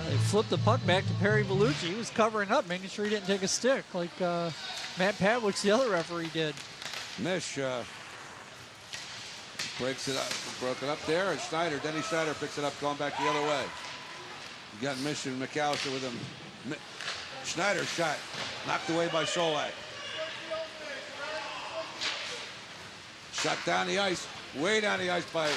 They flipped the puck back to Perry Vellucci. He was covering up, making sure he didn't take a stick like Matt Pavliks, the other referee, did. Mish breaks it up, broken up there, and Denny Schneider picks it up, going back the other way. You got Mish and McAllister with him. Schneider shot, knocked away by Solak. Shot down the ice, way down the ice by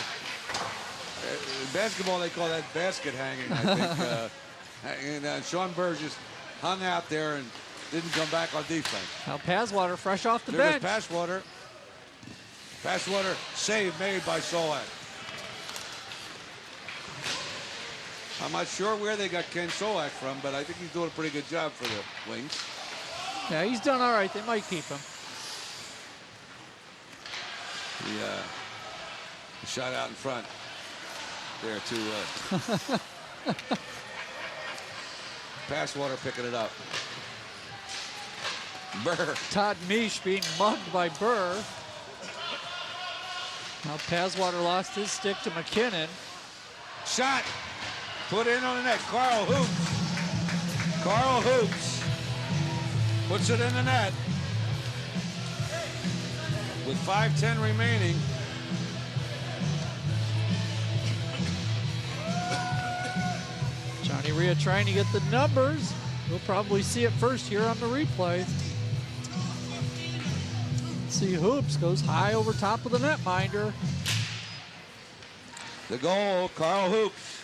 basketball. They call that basket hanging, I think. And Sean Burr just hung out there and didn't come back on defense. Now Passwater fresh off the There's bench. Passwater. Passwater save made by Solak. I'm not sure where they got Ken Solak from, but I think he's doing a pretty good job for the Wings. Yeah, he's done all right. They might keep him. The shot out in front there to Passwater picking it up. Burr. Todd Misch being mugged by Burr. Now Passwater lost his stick to McKinnon. Shot put in on the net. Carl Hoops puts it in the net with 5:10 remaining. Johnny Rhea trying to get the numbers. We'll probably see it first here on the replay. See, Hoops goes high over top of the netminder. The goal, Carl Hoops.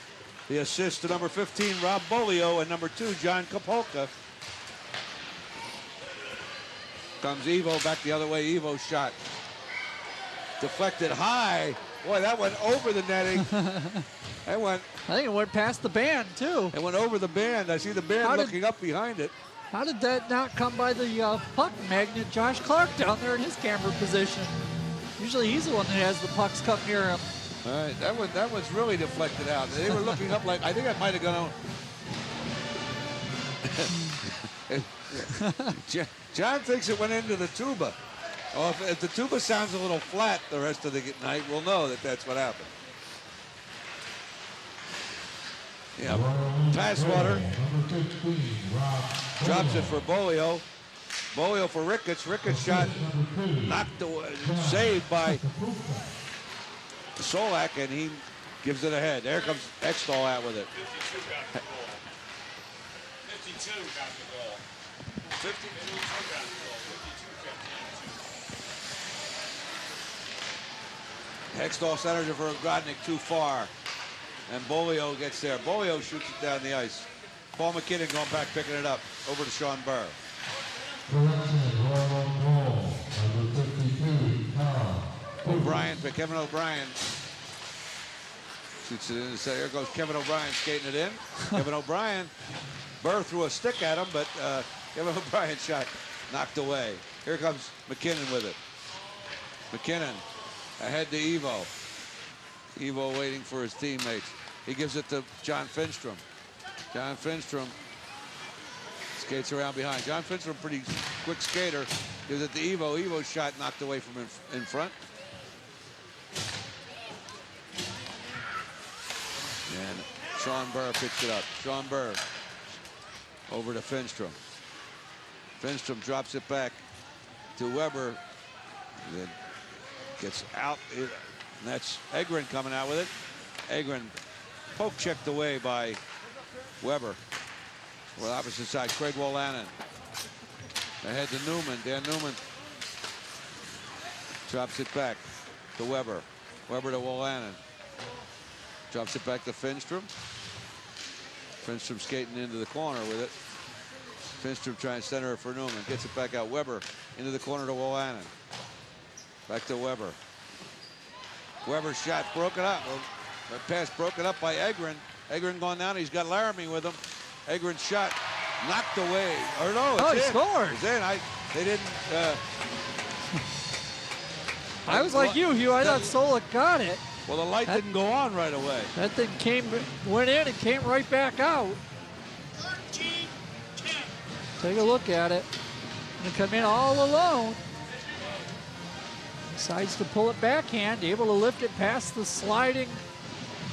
The assist to number 15, Rob Bolio, and number 2, John Kapolka. Comes Evo back the other way. Evo shot. Deflected high. Boy, that went over the netting. I think it went past the band, too. It went over the band. I see the band looking up behind it. How did that not come by the puck magnet, Josh Clark, down there in his camera position? Usually he's the one that has the pucks come near him. All right, that one's really deflected out. They were looking up like, I think I might have gone on. John thinks it went into the tuba. Oh, if the tuba sounds a little flat the rest of the night, we'll know that that's what happened. Yeah, Passwater drops it for Bolio. Bolio for Ricketts. Ricketts shot knocked away, saved by Solak, and he gives it ahead. There comes Ekstall out with it. 52 got the goal. 52 got the goal. 52-52. Hextall centers it for Grodnick too far. And Bolio gets there. Bolio shoots it down the ice. Paul McKinnon going back, picking it up. Over to Sean Burr. Kevin O'Brien shoots it in the center. Here goes Kevin O'Brien skating it in. Kevin O'Brien, Burr threw a stick at him, but Kevin O'Brien shot knocked away. Here comes McKinnon with it. McKinnon ahead to Evo. Evo waiting for his teammates. He gives it to John Finstrom. John Finstrom skates around behind. John Finstrom, pretty quick skater, gives it to Evo. Evo's shot knocked away from in front. And Sean Burr picks it up. Sean Burr over to Finstrom. Finstrom drops it back to Weber. Then gets out. And that's Egren coming out with it. Egren poke checked away by Weber. Well, opposite side, Craig Wolanin. Ahead to Newman. Dan Newman drops it back to Weber. Weber to Wolanin. Drops it back to Finstrom. Finstrom skating into the corner with it. Finstrom trying to center it for Newman. Gets it back out. Weber into the corner to Wolanin. Back to Weber. Weber's shot broken up. That pass broken up by Egren. Egren going down. He's got Laramie with him. Egren's shot knocked away. Or no, it's he in. scored. It's in. They didn't. I was like you, Hugh. I thought Solik got it. Well, the light didn't go on right away. That thing went in and came right back out. 13-10. Take a look at it. Gonna come in all alone. Decides to pull it backhand, able to lift it past the sliding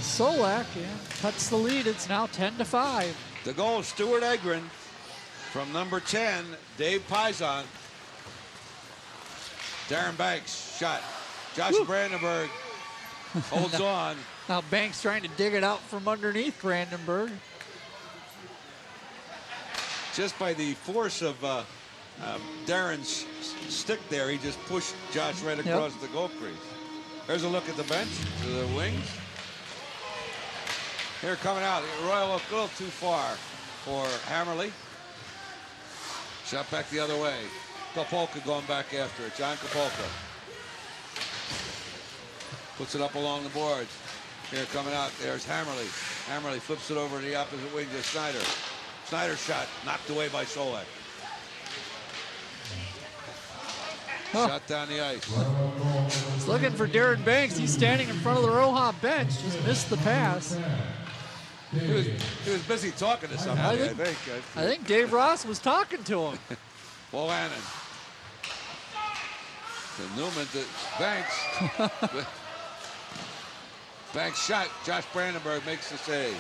Solak and cuts the lead. It's now 10-5. The goal, Stuart Egren from number 10, Dave Pizon. Darren Banks shot. Josh Brandenburg holds on. Now Banks trying to dig it out from underneath Brandenburg. Just by the force of Darren's stick there, he just pushed Josh right across the goal crease. There's a look at the bench to the wings. Here coming out, Royal Oak a little too far for Hammerly. Shot back the other way. Kapolka going back after it. John Kapolka. Puts it up along the boards. Here coming out, there's Hammerly. Hammerly flips it over to the opposite wing to Snyder. Snyder's shot knocked away by Solak. Shot down the ice. He's looking for Darren Banks. He's standing in front of the ROHA bench. Just missed the pass. He was busy talking to somebody, I think. I think Dave Ross was talking to him. Wolanin. To Newman to Banks. Banks shot. Josh Brandenburg makes the save.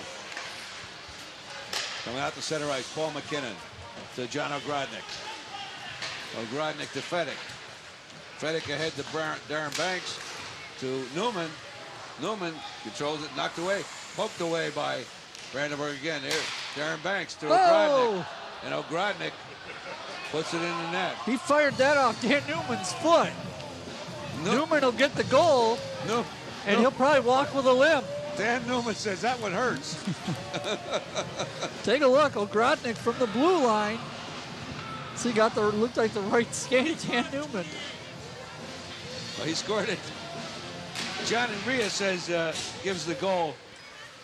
Coming out to center ice, Paul McKinnon to John Ogrodnik. Ogrodnik to Fedek. Fedek ahead to Darren Banks to Newman. Newman controls it, knocked away, poked away by Brandenburg again. Here, Darren Banks to Ogrodnik. And Ogrodnik puts it in the net. He fired that off Dan Newman's foot. Newman will get the goal, and he'll probably walk with a limp. Dan Newman says that one hurts. Take a look, Ogrodnik from the blue line. So he got looked like the right skate of Dan Newman. Well, he scored it. John Enria says gives the goal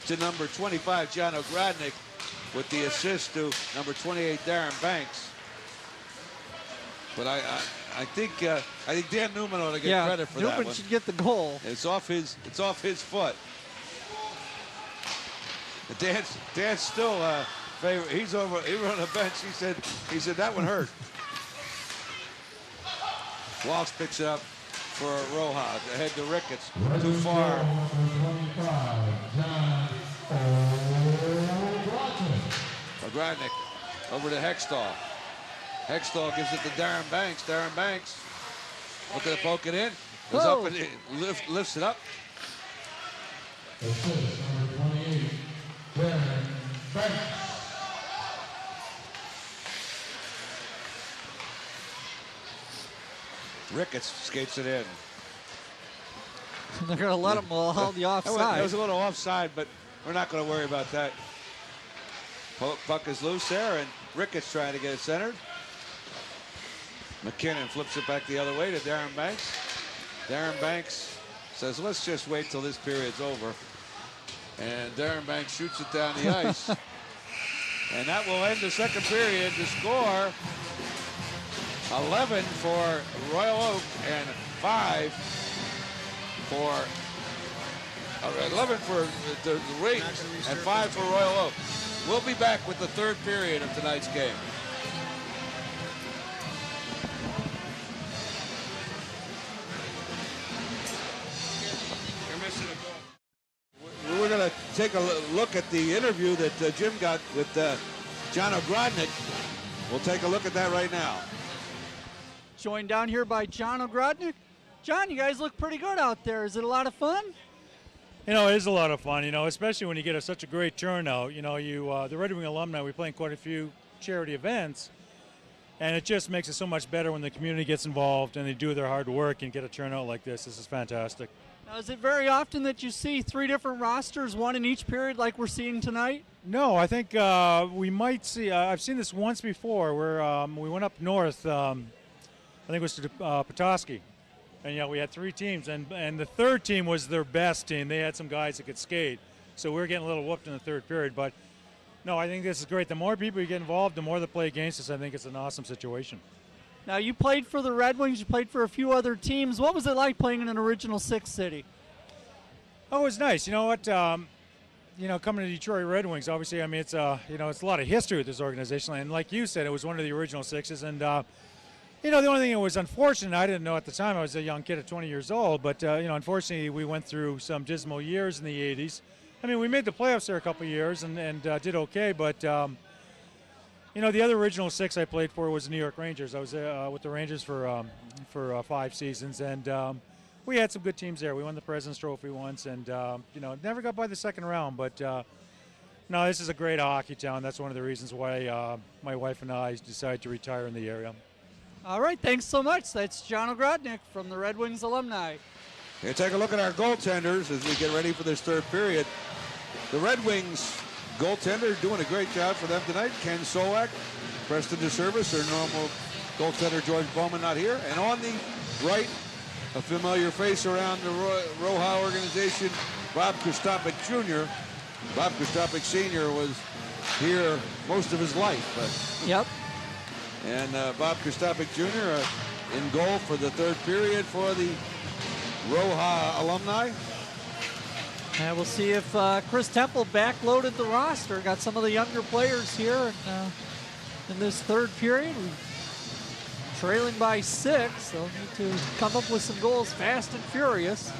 to number 25, John Ogrodnik, with the assist to number 28, Darren Banks. But I think Dan Newman ought to get credit for that one. Newman should get the goal. It's off his foot. Dan's still favorite. He's on the bench. He said that one hurt. Walsh picks it up for ROHA. Ahead to Ricketts. Too far. Ogrodnik over to Hextall. Hextall gives it to Darren Banks. Darren Banks looking to poke it in. Goes up and lifts it up. Ricketts skates it in. They're going to let him hold the offside. That was a little offside, but we're not going to worry about that. Puck is loose there, and Ricketts trying to get it centered. McKinnon flips it back the other way to Darren Banks. Darren Banks says, let's just wait till this period's over. And Darren Banks shoots it down the ice. And that will end the second period. The score, 11 for Royal Oak and 5 for 11 for the Rangers and 5 for Royal Oak. We'll be back with the third period of tonight's game. We're going to take a look at the interview that Jim got with John Ogrodnik. We'll take a look at that right now. Joined down here by John Ogrodnik. John, you guys look pretty good out there. Is it a lot of fun? You know, it is a lot of fun, you know, especially when you get such a great turnout. You know, the Redwings Alumni, we play in quite a few charity events, and it just makes it so much better when the community gets involved and they do their hard work and get a turnout like this. This is fantastic. Now, is it very often that you see 3 different rosters, one in each period, like we're seeing tonight? No, I think we might see. I've seen this once before, where we went up north. I think it was to Petoskey, and we had 3 teams, and the third team was their best team. They had some guys that could skate, so we were getting a little whooped in the third period. But no, I think this is great. The more people you get involved, the more they play against us. I think it's an awesome situation. Now, you played for the Red Wings. You played for a few other teams. What was it like playing in an original 6 city? Oh, it was nice. You know what? Coming to Detroit Red Wings, obviously, I mean, it's it's a lot of history with this organization. And like you said, it was one of the original 6s. And, the only thing that was unfortunate, I didn't know at the time, I was a young kid at 20 years old, but, unfortunately, we went through some dismal years in the 80s. I mean, we made the playoffs there a couple of years and did okay, but, the other original 6 I played for was the New York Rangers. I was with the Rangers for 5 seasons, and we had some good teams there. We won the President's Trophy once, and, never got by the second round, but, no, this is a great hockey town. That's one of the reasons why my wife and I decided to retire in the area. All right, thanks so much. That's John Ogrodnik from the Red Wings Alumni. Here, take a look at our goaltenders as we get ready for this third period. The Red Wings goaltender doing a great job for them tonight. Ken Solak, Preston DeService, their normal goaltender George Bowman not here. And on the right, a familiar face around the ROHA organization, Bob Kostopik Jr. Bob Kostopik Sr. was here most of his life. Yep. And Bob Kostopik Jr. In goal for the third period for the ROHA alumni. And we'll see if Chris Temple backloaded the roster. Got some of the younger players here in this third period. Trailing by 6. They'll need to come up with some goals fast and furious.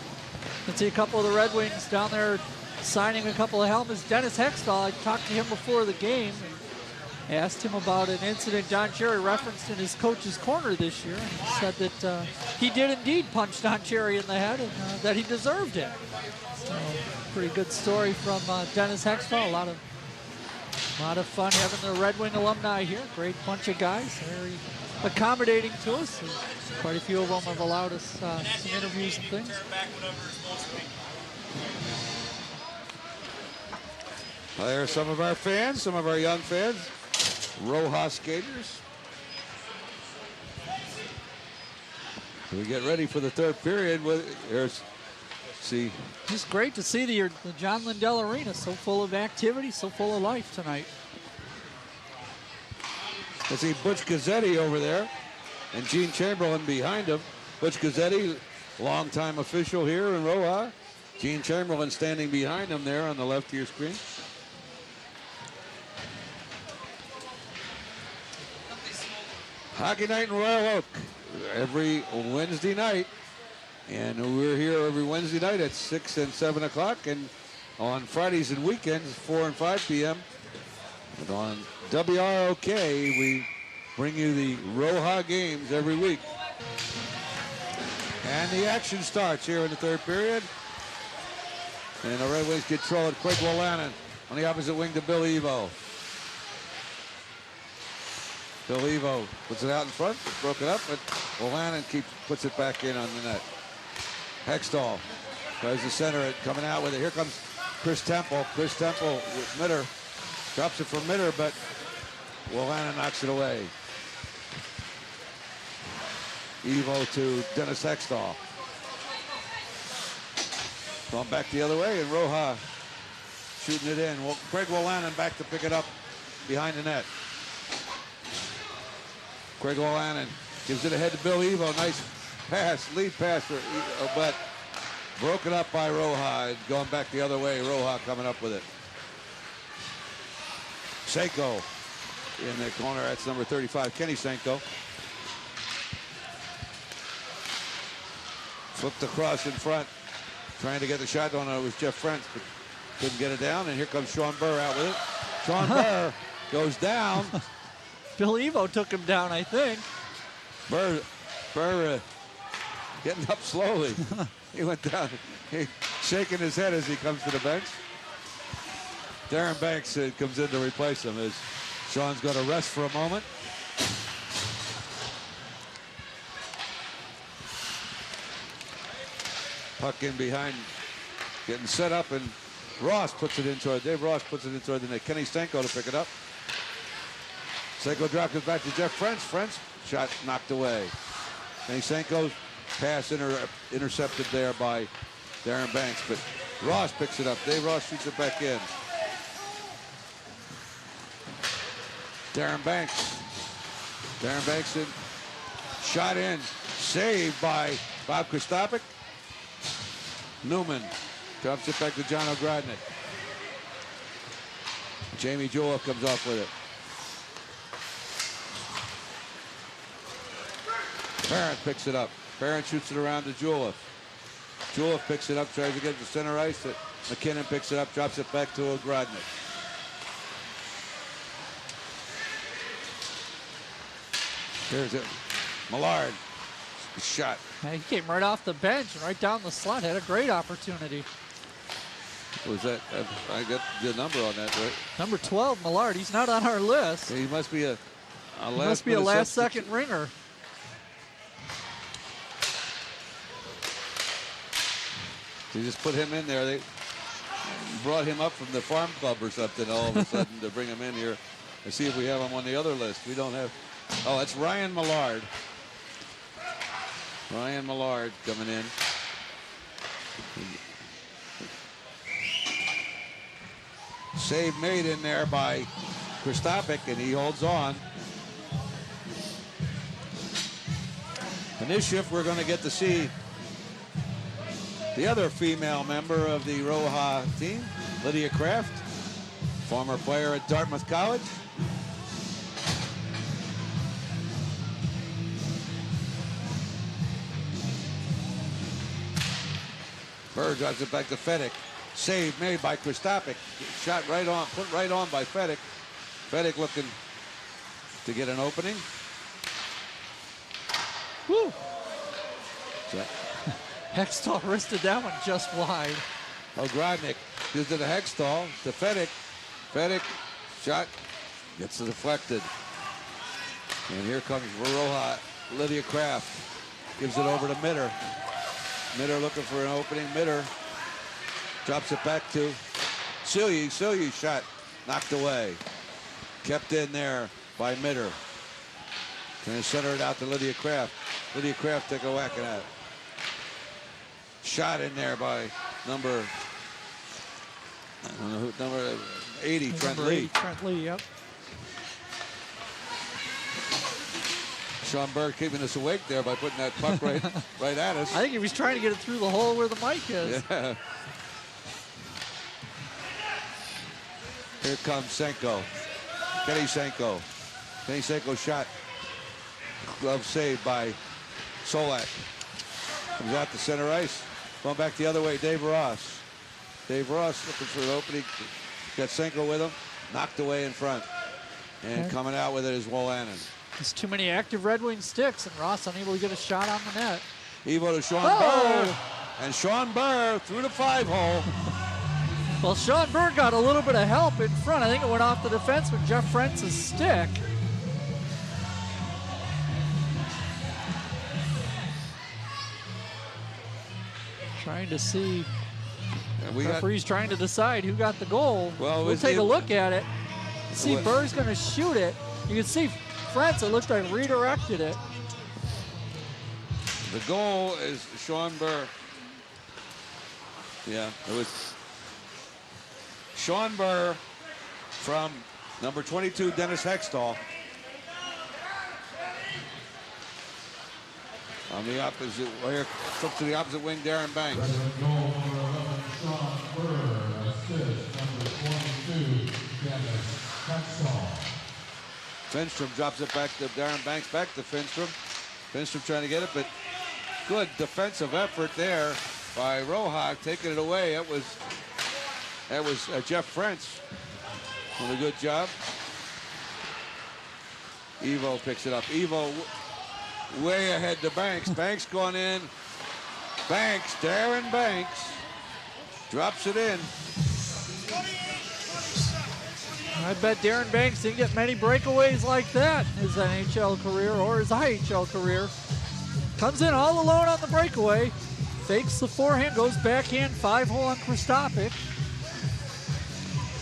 Let's see a couple of the Red Wings down there signing a couple of helmets. Dennis Hextall, I talked to him before the game and asked him about an incident Don Cherry referenced in his coach's corner this year. And he said that he did indeed punch Don Cherry in the head and that he deserved it. So, pretty good story from Dennis Hextall. A lot of fun having the Red Wing alumni here. Great bunch of guys. Very accommodating to us. And quite a few of them have allowed us some interviews and things. Well, there are some of our fans, some of our young fans, ROHA skaters. We get ready for the third period. See. Just great to see the John Lindell Arena so full of activity, so full of life tonight. I see Butch Gazzetti over there and Gene Chamberlain behind him. Butch Gazzetti, longtime official here in ROHA. Gene Chamberlain standing behind him there on the left of your screen. Hockey night in Royal Oak every Wednesday night. And we're here every Wednesday night at 6 and 7 o'clock. And on Fridays and weekends, 4 and 5 p.m. And on WROK, we bring you the ROHA games every week. And the action starts here in the third period. And the Red Wings control it. Craig Wolanin on the opposite wing to Bill Evo. Bill Evo puts it out in front, broke it up, but Wolanin puts it back in on the net. Hextall tries to center it, coming out with it. Here comes Chris Temple. Chris Temple with Mitter. Drops it for Mitter, but Wolanin knocks it away. Evo to Dennis Hextall. Going back the other way, and ROHA shooting it in. Well, Craig Wolanin back to pick it up behind the net. Craig Wolanin gives it ahead to Bill Evo. Nice pass, lead pass, but broken up by ROHA. Going back the other way, ROHA coming up with it. Senko in the corner, that's number 35, Kenny Senko. Flipped across in front, trying to get the shot on it. It was Jeff Frentz, but couldn't get it down. And here comes Sean Burr out with it. Sean Burr goes down. Bill Evo took him down, I think. Burr getting up slowly. He went down, shaking his head as he comes to the bench. Darren Banks comes in to replace him as Sean's going to rest for a moment. Puck in behind, getting set up, and Ross puts it in toward, Dave Ross puts it in toward the net. Kenny Senko to pick it up. Senko drops it back to Jeff French. French shot knocked away. Kenny Senko's pass intercepted there by Darren Banks, but Ross picks it up. Dave Ross shoots it back in. Darren Banks in, shot in, saved by Bob Kostapik. Newman drops it back to John Ogrodnik. Jamie Joel comes off with it. Parent picks it up. Parent shoots it around to Juleff. Juleff picks it up, tries to get it to center ice. McKinnon picks it up, drops it back to Ogrodnik. Here's it. Millard. Shot. He came right off the bench and right down the slot. Had a great opportunity. Was that? I got the number on that, right? Number 12, Millard. He's not on our list. He must be a last second ringer. They just put him in there. They brought him up from the farm club or something all of a sudden to bring him in here and see if we have him on the other list. We don't have. Oh, that's Ryan Millard. Ryan Millard coming in. Save made in there by Kostapik, and he holds on. In this shift, we're going to get to see the other female member of the ROHA team, Lydia Kraft, former player at Dartmouth College. Bird drives it back to Fedek. Save made by Kostapik. Shot right on, put right on by Fedek. Fedek looking to get an opening. Woo! Hextall wristed that one just wide. Ogrodnik gives it to Hextall to Fedek. Fedek shot gets deflected. And here comes ROHA. Lydia Kraft gives it over to Mitter. Mitter looking for an opening. Mitter drops it back to Silje. Silje shot knocked away. Kept in there by Mitter. Going to center it out to Lydia Kraft. Lydia Kraft take a whack at it. Shot in there by number, I don't know who, number 80, Trent Lee. Trent Lee, yep. Sean Berg keeping us awake there by putting that puck right at us. I think he was trying to get it through the hole where the mic is. Yeah. Here comes Senko. Kenny Senko. Kenny Senko shot. Glove saved by Solak. Comes out to center ice. Going back the other way, Dave Ross. Dave Ross looking for an opening. Got Senko with him. Knocked away in front. And coming out with it is Wolanin. There's too many active Red Wing sticks, and Ross unable to get a shot on the net. Evo to Sean Burr. And Sean Burr through the 5-hole. Well, Sean Burr got a little bit of help in front. I think it went off the defenseman, Jeff Frentz's stick. Trying to see. Referee's trying to decide who got the goal. Well, we'll take a look at it. See, Burr's going to shoot it. You can see Frentz, it looked like redirected it. The goal is Sean Burr. Yeah, it was Sean Burr from number 22, Dennis Hextall. On the opposite, here, took to the opposite wing, Darren Banks. Goal number 11, Sean Burr. Assist number 22, Dennis Hextall. Finstrom drops it back to Darren Banks, back to Finstrom. Finstrom trying to get it, but good defensive effort there by ROHA, taking it away. That was Jeff French doing a good job. Evo picks it up. Evo way ahead to Banks. Banks going in. Banks, Darren Banks, drops it in. I bet Darren Banks didn't get many breakaways like that in his NHL career or his IHL career. Comes in all alone on the breakaway. Fakes the forehand, goes backhand, 5-hole on Kristopic.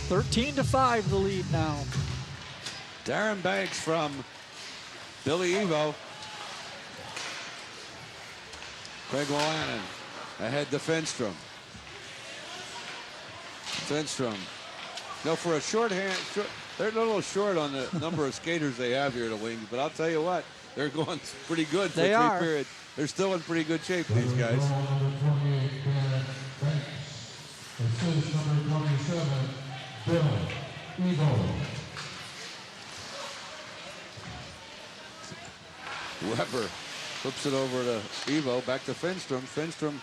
13-5 the lead now. Darren Banks from Billy Evo. Craig Wallannon ahead to Fenstrom. Fenstrom. No, for a shorthand, they're a little short on the number of skaters they have here at the Wings, but I'll tell you what, they're going pretty good for They three are. periods. They're still in pretty good shape, these guys. Number 28, Darren Banks. Assist number 27, Bill Evo. Weber flips it over to Evo, back to Fenstrom. Fenstrom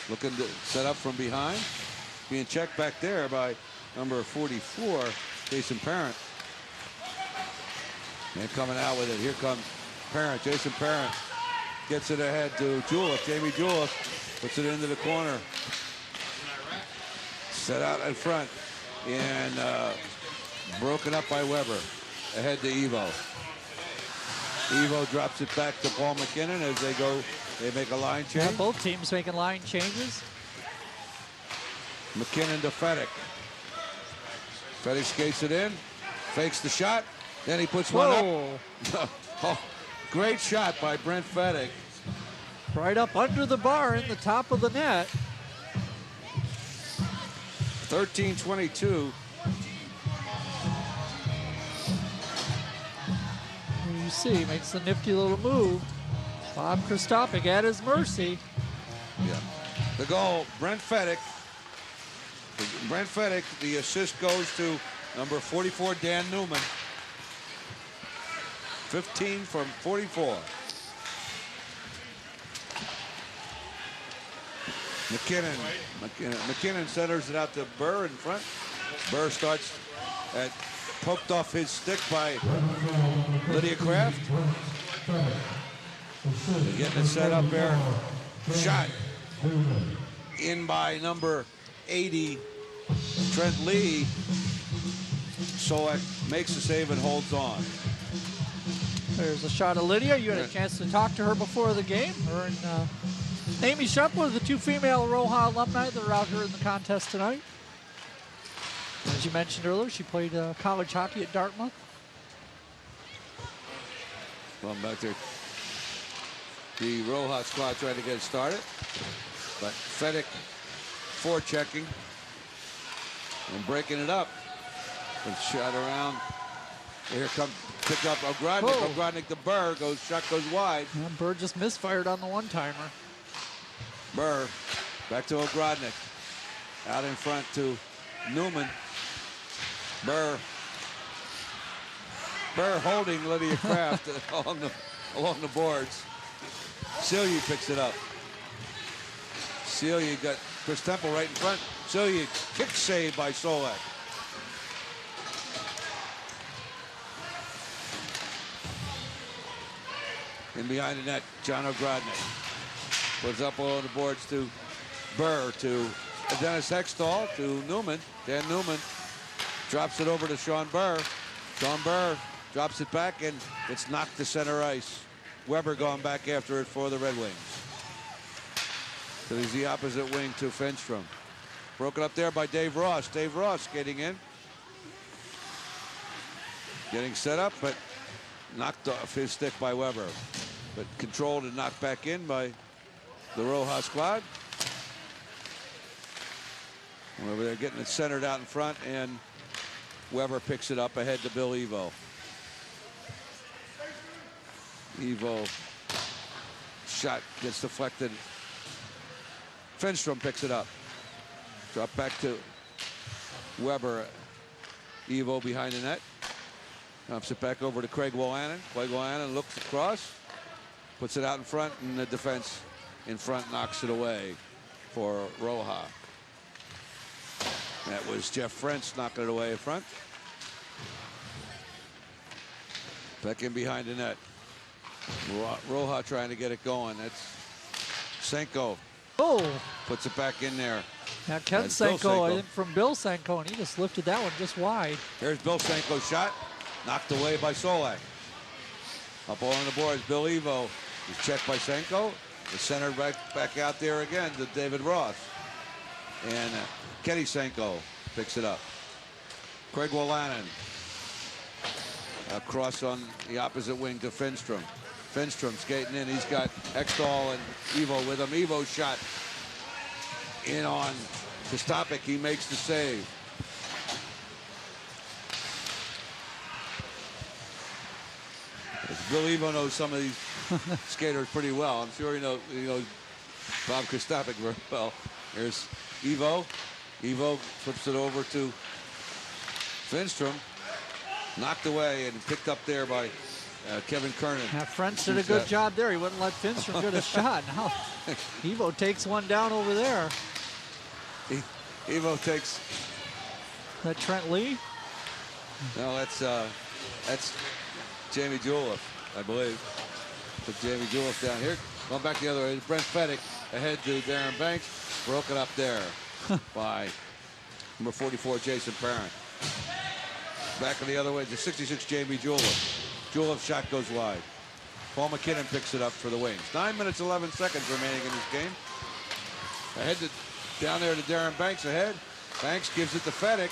looking to set up from behind. Being checked back there by number 44, Jason Parent. And coming out with it, here comes Parent. Jason Parent gets it ahead to Juliff. Jamie Juliff puts it into the corner. Set out in front and broken up by Weber. Ahead to Evo. Evo drops it back to Paul McKinnon as they make a line change. Yeah, both teams making line changes. McKinnon to Fedek. Fedek skates it in, fakes the shot, then he puts one up. Oh, great shot by Brent Fedek. Right up under the bar in the top of the net. 13-22. You see, makes the nifty little move. Bob Kristopic at his mercy. Yeah. The goal, Brent Fedek. Brent Fedek, the assist goes to number 44, Dan Newman. 15 from 44. McKinnon centers it out to Burr in front. Burr starts at poked off his stick by Lydia Kraft. They're getting it set up there. Shot in by number 80, Trent Lee. Solek makes the save and holds on. There's a shot of Lydia. You had a chance to talk to her before the game. Her and Amy Shepler, the two female ROHA alumni that are out here in the contest tonight. As you mentioned earlier, she played college hockey at Dartmouth. Well, back there. The ROHA squad trying to get it started. But Fedek forechecking and breaking it up. And shot around. Here comes, pick up Ogrodnik. Oh. Ogrodnik to Burr. Shot goes wide. Yeah, Burr just misfired on the one-timer. Burr back to Ogrodnik. Out in front to Newman. Burr holding Lydia Kraft along the boards. Celia picks it up. Celia got Chris Temple right in front. Celia kick save by Solak. In behind the net, John Ogrodnik puts up all the boards to Burr, to Dennis Hextall, to Newman. Dan Newman drops it over to Sean Burr. Sean Burr drops it back and it's knocked to center ice. Weber going back after it for the Red Wings. So he's the opposite wing to Fenstrom. Broken up there by Dave Ross. Dave Ross skating in. Getting set up, but knocked off his stick by Weber. But controlled and knocked back in by the ROHA squad. Well, they're getting it centered out in front, and Weber picks it up ahead to Bill Evo. Evo shot gets deflected. Fenstrom picks it up. Drop back to Weber. Evo behind the net. Dumps it back over to Craig Wallannon. Craig Wallannon looks across, puts it out in front, and the defense in front knocks it away for ROHA. That was Jeff Frentz knocking it away in front. Back in behind the net. ROHA trying to get it going. That's Senko. Oh, Puts it back in there. now Ken That's Bill Senko, I Senko. think from Bill Senko, and he just lifted that one just wide. Here's Bill Senko's shot. Knocked away by Solak. Up on the boards, Bill Evo is checked by Senko. The center back out there again to David Ross. And Kenny Senko picks it up. Craig Wolanin across on the opposite wing to Finstrom. Finstrom skating in. He's got Ekdahl and Evo with him. Evo shot in on Kostapik. He makes the save. Bill Evo knows some of these skaters pretty well. I'm sure he knows Bob Kostapik very well. Here's Evo. Evo flips it over to Finstrom. Knocked away and picked up there by Kevin Kernan. Frentz did a good job there. He wouldn't let Finstrom get a shot. Now Evo takes one down over there. Evo takes. Is that Trent Lee? No, that's Jamie Juleff, I believe. Took Jamie Juleff down here. Going back the other way. Brent Feddick ahead to Darren Banks. Broken up there by number 44, Jason Parent. Back the other way to 66, Jamie Juleff. Juleff's shot goes wide. Paul McKinnon picks it up for the Wings. 9 minutes, 11 seconds remaining in this game. Ahead to down there to Darren Banks ahead. Banks gives it to Feddick.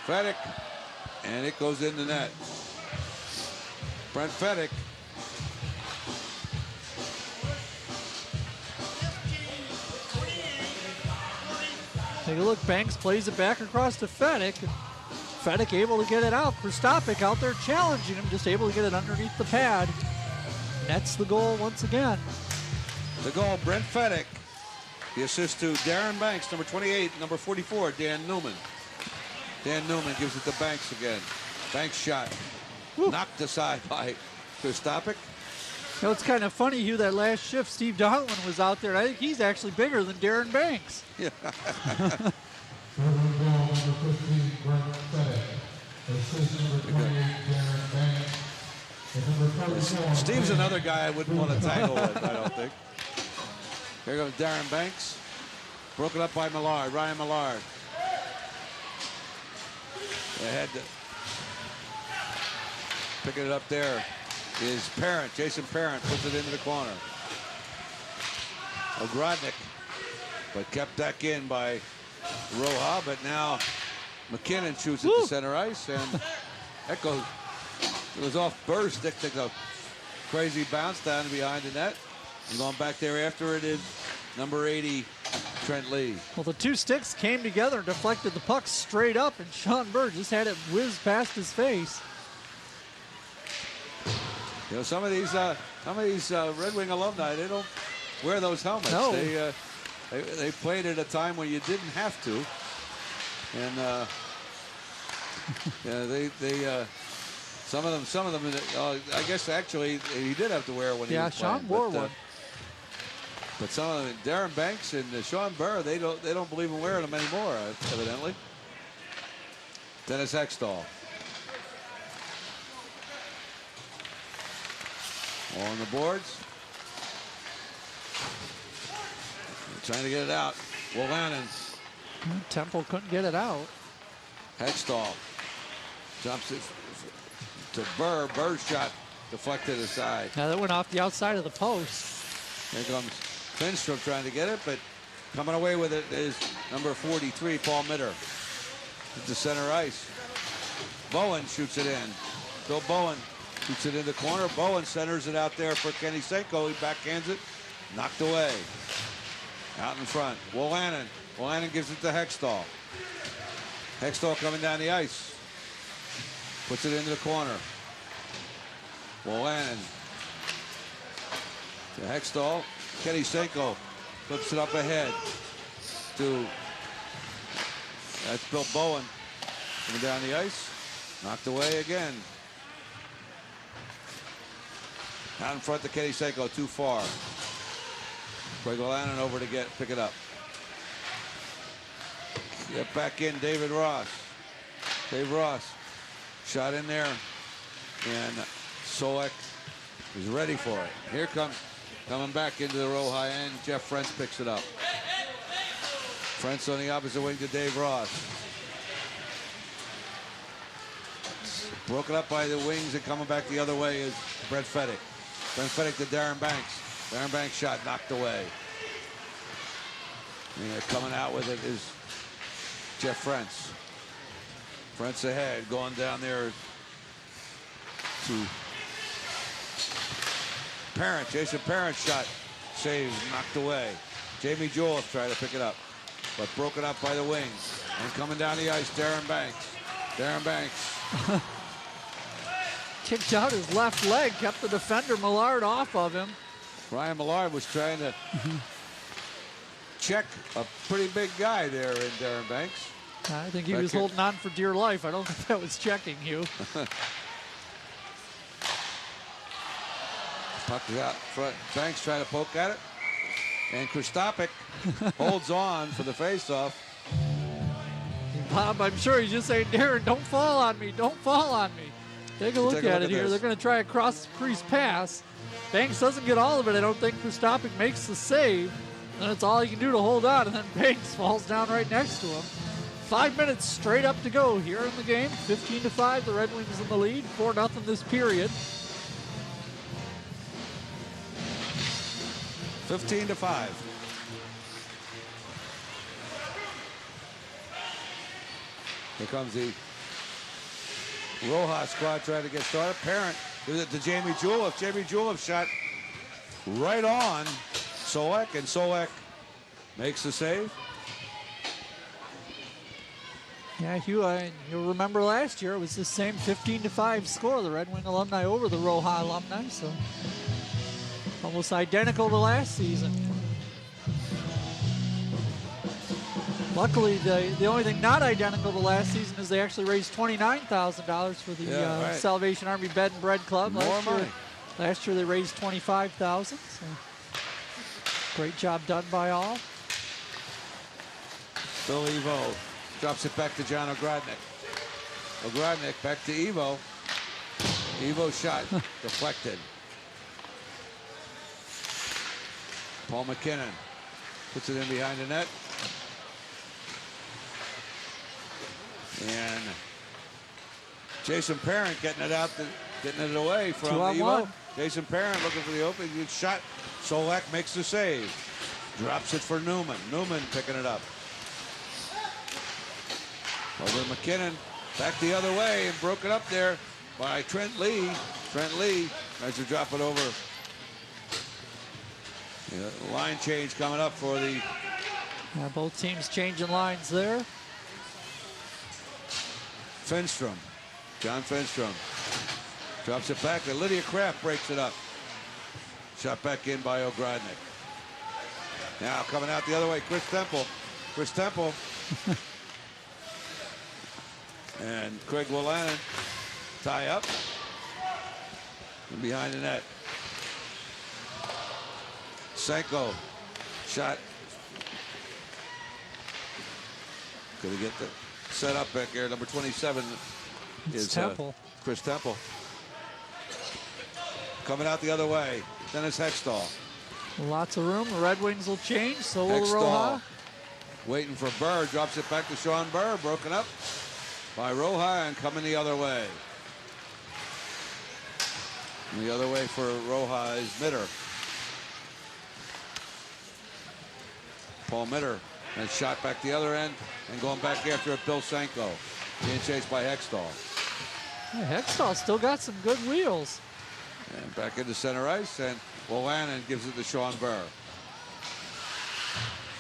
Feddick, and it goes in the net. Brent Feddick. Take a look. Banks plays it back across to Feddick. Feddick able to get it out. Kostapik out there challenging him, just able to get it underneath the pad. Nets the goal once again. The goal, Brent Feddick. The assist to Darren Banks, number 28, number 44, Dan Newman. Dan Newman gives it to Banks again. Banks shot. Woo. Knocked aside by Kostapik. You know, it's kind of funny, Hugh, that last shift, Steve Donlin was out there. I think he's actually bigger than Darren Banks. Yeah. Number 15, Brent Feddick. Assist number 28, Darren Banks. And number 44, Steve's another guy I wouldn't want to tackle with, I don't think. Here goes Darren Banks. Broken up by Millard, Ryan Millard. Ahead to picking it up there is Parent. Jason Parent puts it into the corner. Ogrodnik, but kept back in by ROHA, but now McKinnon shoots it to center ice, and that goes off burst. Dick takes a crazy bounce down behind the net. And going back there after it is number 80, Trent Lee. Well, the two sticks came together and deflected the puck straight up, and Sean Bird just had it whiz past his face. You know, some of these Red Wing alumni, they don't wear those helmets. No. They played at a time when you didn't have to, and yeah, some of them. I guess actually he did have to wear one. Yeah, Sean wore one. But some of them, Darren Banks and Sean Burr, they don't believe in wearing them anymore, evidently. Dennis Ekdahl. On the boards. Trying to get it out. Wolanin. Temple couldn't get it out. Hextall jumps it to Burr. Burr's shot deflected aside. Now that went off the outside of the post. Here comes Finstrom trying to get it, but coming away with it is number 43, Paul Mitter. To center ice. Bowen shoots it in. Bill Bowen shoots it in the corner. Bowen centers it out there for Kenny Senko. He backhands it. Knocked away. Out in front. Wolanin. Wolanin gives it to Hextall. Hextall coming down the ice. Puts it into the corner. Wolanin. To Hextall. Kenny Senko flips it up ahead to, that's Bill Bowen coming down the ice. Knocked away again. Out in front to Kenny Senko, too far. Craig Wolanin over to pick it up. Get back in, David Ross. Dave Ross shot in there, and Solek is ready for it. Here coming back into the ROHA end, Jeff Frentz picks it up. Frentz on the opposite wing to Dave Ross. Broken up by the wings, and coming back the other way is Brent Feddick. Brent Feddick to Darren Banks. Darren Banks shot knocked away. And coming out with it is Jeff Frentz. Frentz ahead, going down there to Parent. Jason Parent shot, saved, knocked away. Jamie Jolliffe tried to pick it up, but broken up by the wings. And coming down the ice, Darren Banks. Darren Banks. Kicked out his left leg, kept the defender Millard off of him. Ryan Millard was trying to check a pretty big guy there in Darren Banks. I think he was holding on for dear life. I don't think that was checking, Hugh. Puck is out front. Banks trying to poke at it. And Kristopic holds on for the faceoff. Bob, I'm sure he's just saying, Darren, don't fall on me. Don't fall on me. Take a look at it here. This. They're going to try a cross-crease pass. Banks doesn't get all of it. I don't think Kristopic makes the save. And it's all he can do to hold on. And then Banks falls down right next to him. 5 minutes straight up to go here in the game. 15-5, the Red Wings in the lead. 4-0 this period. 15-5. Here comes the ROHA squad trying to get started. Parent gives it to Jamie Jolliffe. Jamie Jolliffe shot right on Solek, and Solek makes the save. Yeah, Hugh, you'll remember last year it was the same 15-5 score, the Red Wing alumni over the ROHA alumni, so almost identical to last season. Luckily, the only thing not identical to last season is they actually raised $29,000 for the Salvation Army Bed and Bread Club. More money. Last year they raised $25,000. So great job done by all. Bill Evo drops it back to John Ogrodnik. Ogrodnik back to Evo. Evo shot deflected. Paul McKinnon puts it in behind the net. And Jason Parent getting it out, getting it away from Evo. Jason Parent looking for the opening. Good shot. Solek makes the save. Drops it for Newman. Newman picking it up. Over to McKinnon. Back the other way and broken up there by Trent Lee. Trent Lee tries to drop it over. Line change coming up for the... Yeah, both teams changing lines there. Finstrom. John Finstrom. Drops it back. And Lydia Kraft breaks it up. Shot back in by Ogrodnik. Now coming out the other way, Chris Temple. Chris Temple. And Craig Wolanin tie up. And behind the net. Senko. Shot. Could he get the set up back here? Number 27 is Temple. Chris Temple. Coming out the other way, Dennis Hextall. Lots of room. The Red Wings will change, so will ROHA. Waiting for Burr, drops it back to Sean Burr, broken up by ROHA and coming the other way. And the other way for ROHA is Mitter. Paul Mitter and shot back the other end and going back after it, Bill Senko. Being chased by Hextall. Yeah, Hextall still got some good wheels. And back into center ice, and Wolanin gives it to Sean Burr.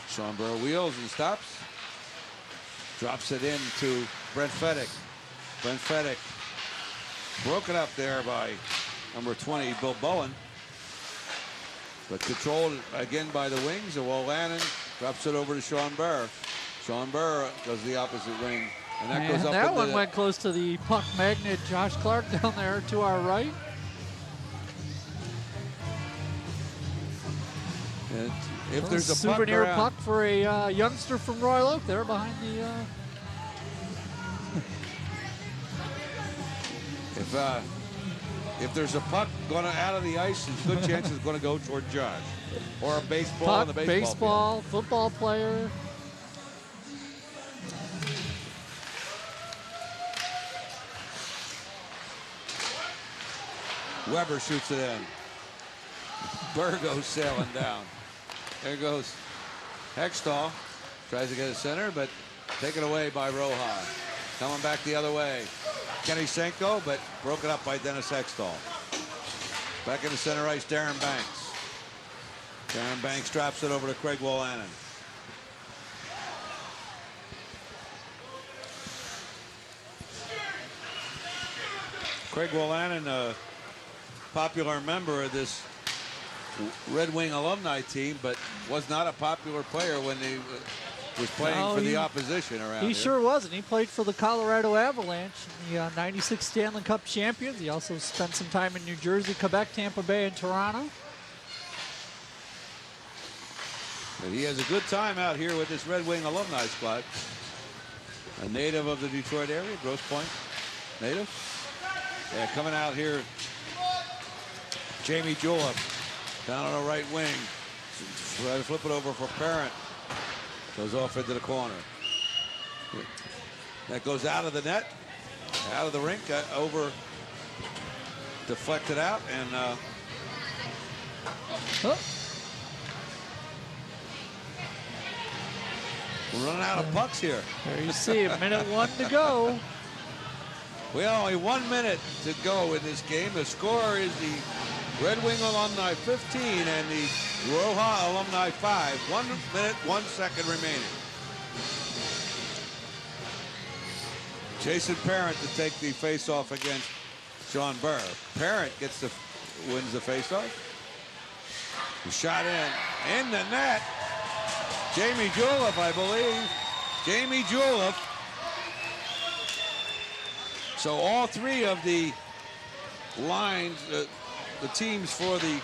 Sean Burr wheels and stops. Drops it in to Brent Fedek. Brent Fedek broken up there by number 20, Bill Bowen. But controlled again by the wings, and Wolanin drops it over to Sean Burr. Sean Burr goes the opposite wing, and that goes up. That one went close to the puck magnet, Josh Clark, down there to our right. And if there's a souvenir puck for a youngster from Royal Oak there behind the. If there's a puck going out of the ice, there's a good chance it's going to go toward Josh. Or a baseball puck, on the baseball field. Football player. Weber shoots it in. Burr goes sailing down. There goes Hextall. Tries to get a center, but taken away by ROHA. Coming back the other way. Kenny Senko, but broken up by Dennis Hextall. Back into center ice, Darren Banks. Darren Banks drops it over to Craig Wolanin. Craig Wolanin, a popular member of this Red Wing alumni team, but was not a popular player when he was playing for the opposition around here. He sure wasn't. He played for the Colorado Avalanche, the 96 Stanley Cup champions. He also spent some time in New Jersey, Quebec, Tampa Bay, and Toronto. But he has a good time out here with this Red Wing alumni squad. A native of the Detroit area, Grosse Pointe native. Yeah, coming out here, Jamie Julep down on the right wing. Try to flip it over for Parent. Goes off into the corner. That goes out of the net, out of the rink, over, deflected out, and we're running out of pucks here. There you see, a minute 1 to go. We have only 1 minute to go in this game. The score is the Red Wing Alumni 15 and the ROHA Alumni 5. 1 minute, 1 second remaining. Jason Parent to take the face-off against Sean Burr. Parent wins the face-off. The shot in the net. Jamie Julep, I believe. Jamie Julep. So all three of the lines, the teams for the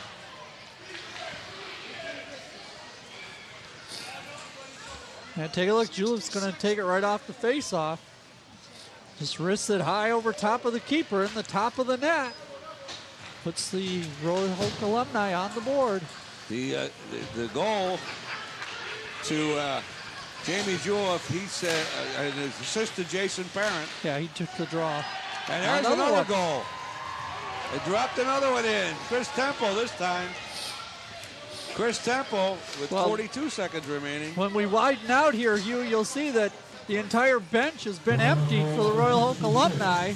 take a look. Julep's going to take it right off the face-off. Just wrists it high over top of the keeper in the top of the net. Puts the ROHA alumni on the board. The goal to Jamie Julep, he said, his assist to Jason Parent. Yeah, he took the draw. And there's another goal. They dropped another one in. Chris Temple this time. Chris Temple with 42 seconds remaining. When we widen out here, Hugh, you'll see that the entire bench has been emptied for the Royal Oak alumni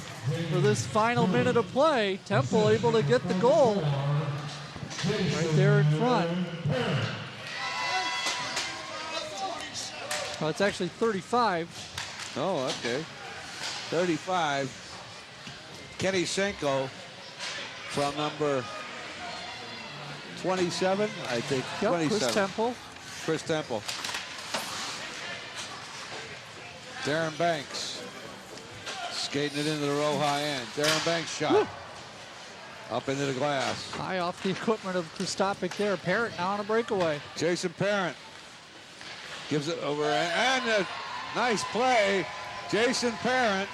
for this final minute of play. Temple able to get the goal right there in front. Oh, it's actually 35. Oh, okay. 35. Kenny Senko from number 27, I think. Yep, 27. Chris Temple. Chris Temple. Darren Banks skating it into the ROHA end. Darren Banks shot. Woo. Up into the glass. High off the equipment of Kristopic there. Parent now on a breakaway. Jason Parent gives it over, and a nice play. Jason Parent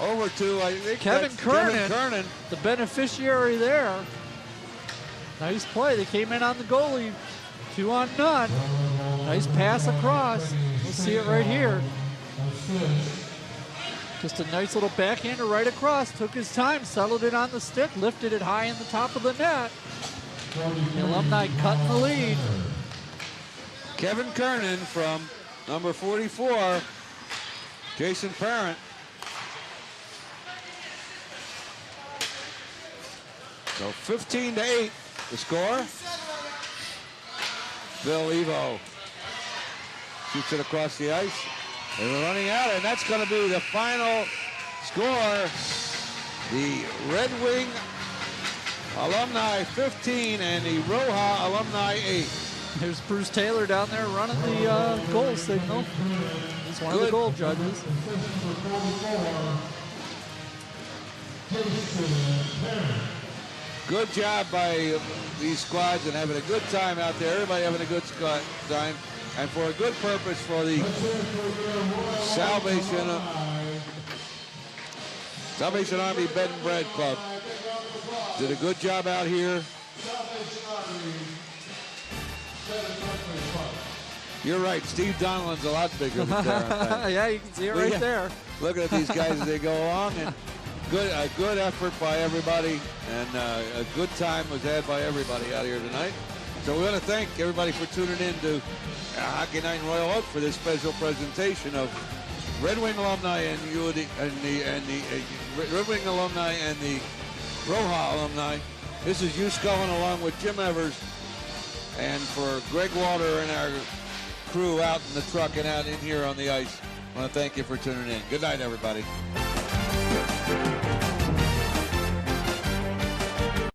over to, I think, Kevin Kernan. The beneficiary there. Nice play. They came in on the goalie. 2-on-0. Nice pass across. We'll see it right here. Just a nice little backhander right across. Took his time, settled it on the stick, lifted it high in the top of the net. The alumni cutting the lead. Kevin Kernan from number 44. Jason Parent. So 15-8 the score. Bill Evo shoots it across the ice. And we're running out, and that's going to be the final score. The Red Wing Alumni 15 and the ROHA Alumni 8. There's Bruce Taylor down there running the goal signal. He's one of the goal judges. Good job by these squads and having a good time out there. Everybody having a good time. And for a good purpose for the Salvation Army Bed and Bread Club. Did a good job out here. You're right, Steve Donovan's a lot bigger than Darren Banks. Yeah, you can see it right there. Looking at these guys as they go along, and good effort by everybody, and a good time was had by everybody out here tonight. So we want to thank everybody for tuning in to Hockey Night in Royal Oak for this special presentation of Red Wing Alumni and the Red Wing Alumni and the ROHA Alumni. This is Hugh Scullin along with Jim Evers, and for Greg Walter and our crew out in the truck and out in here on the ice, I want to thank you for tuning in. Good night, everybody.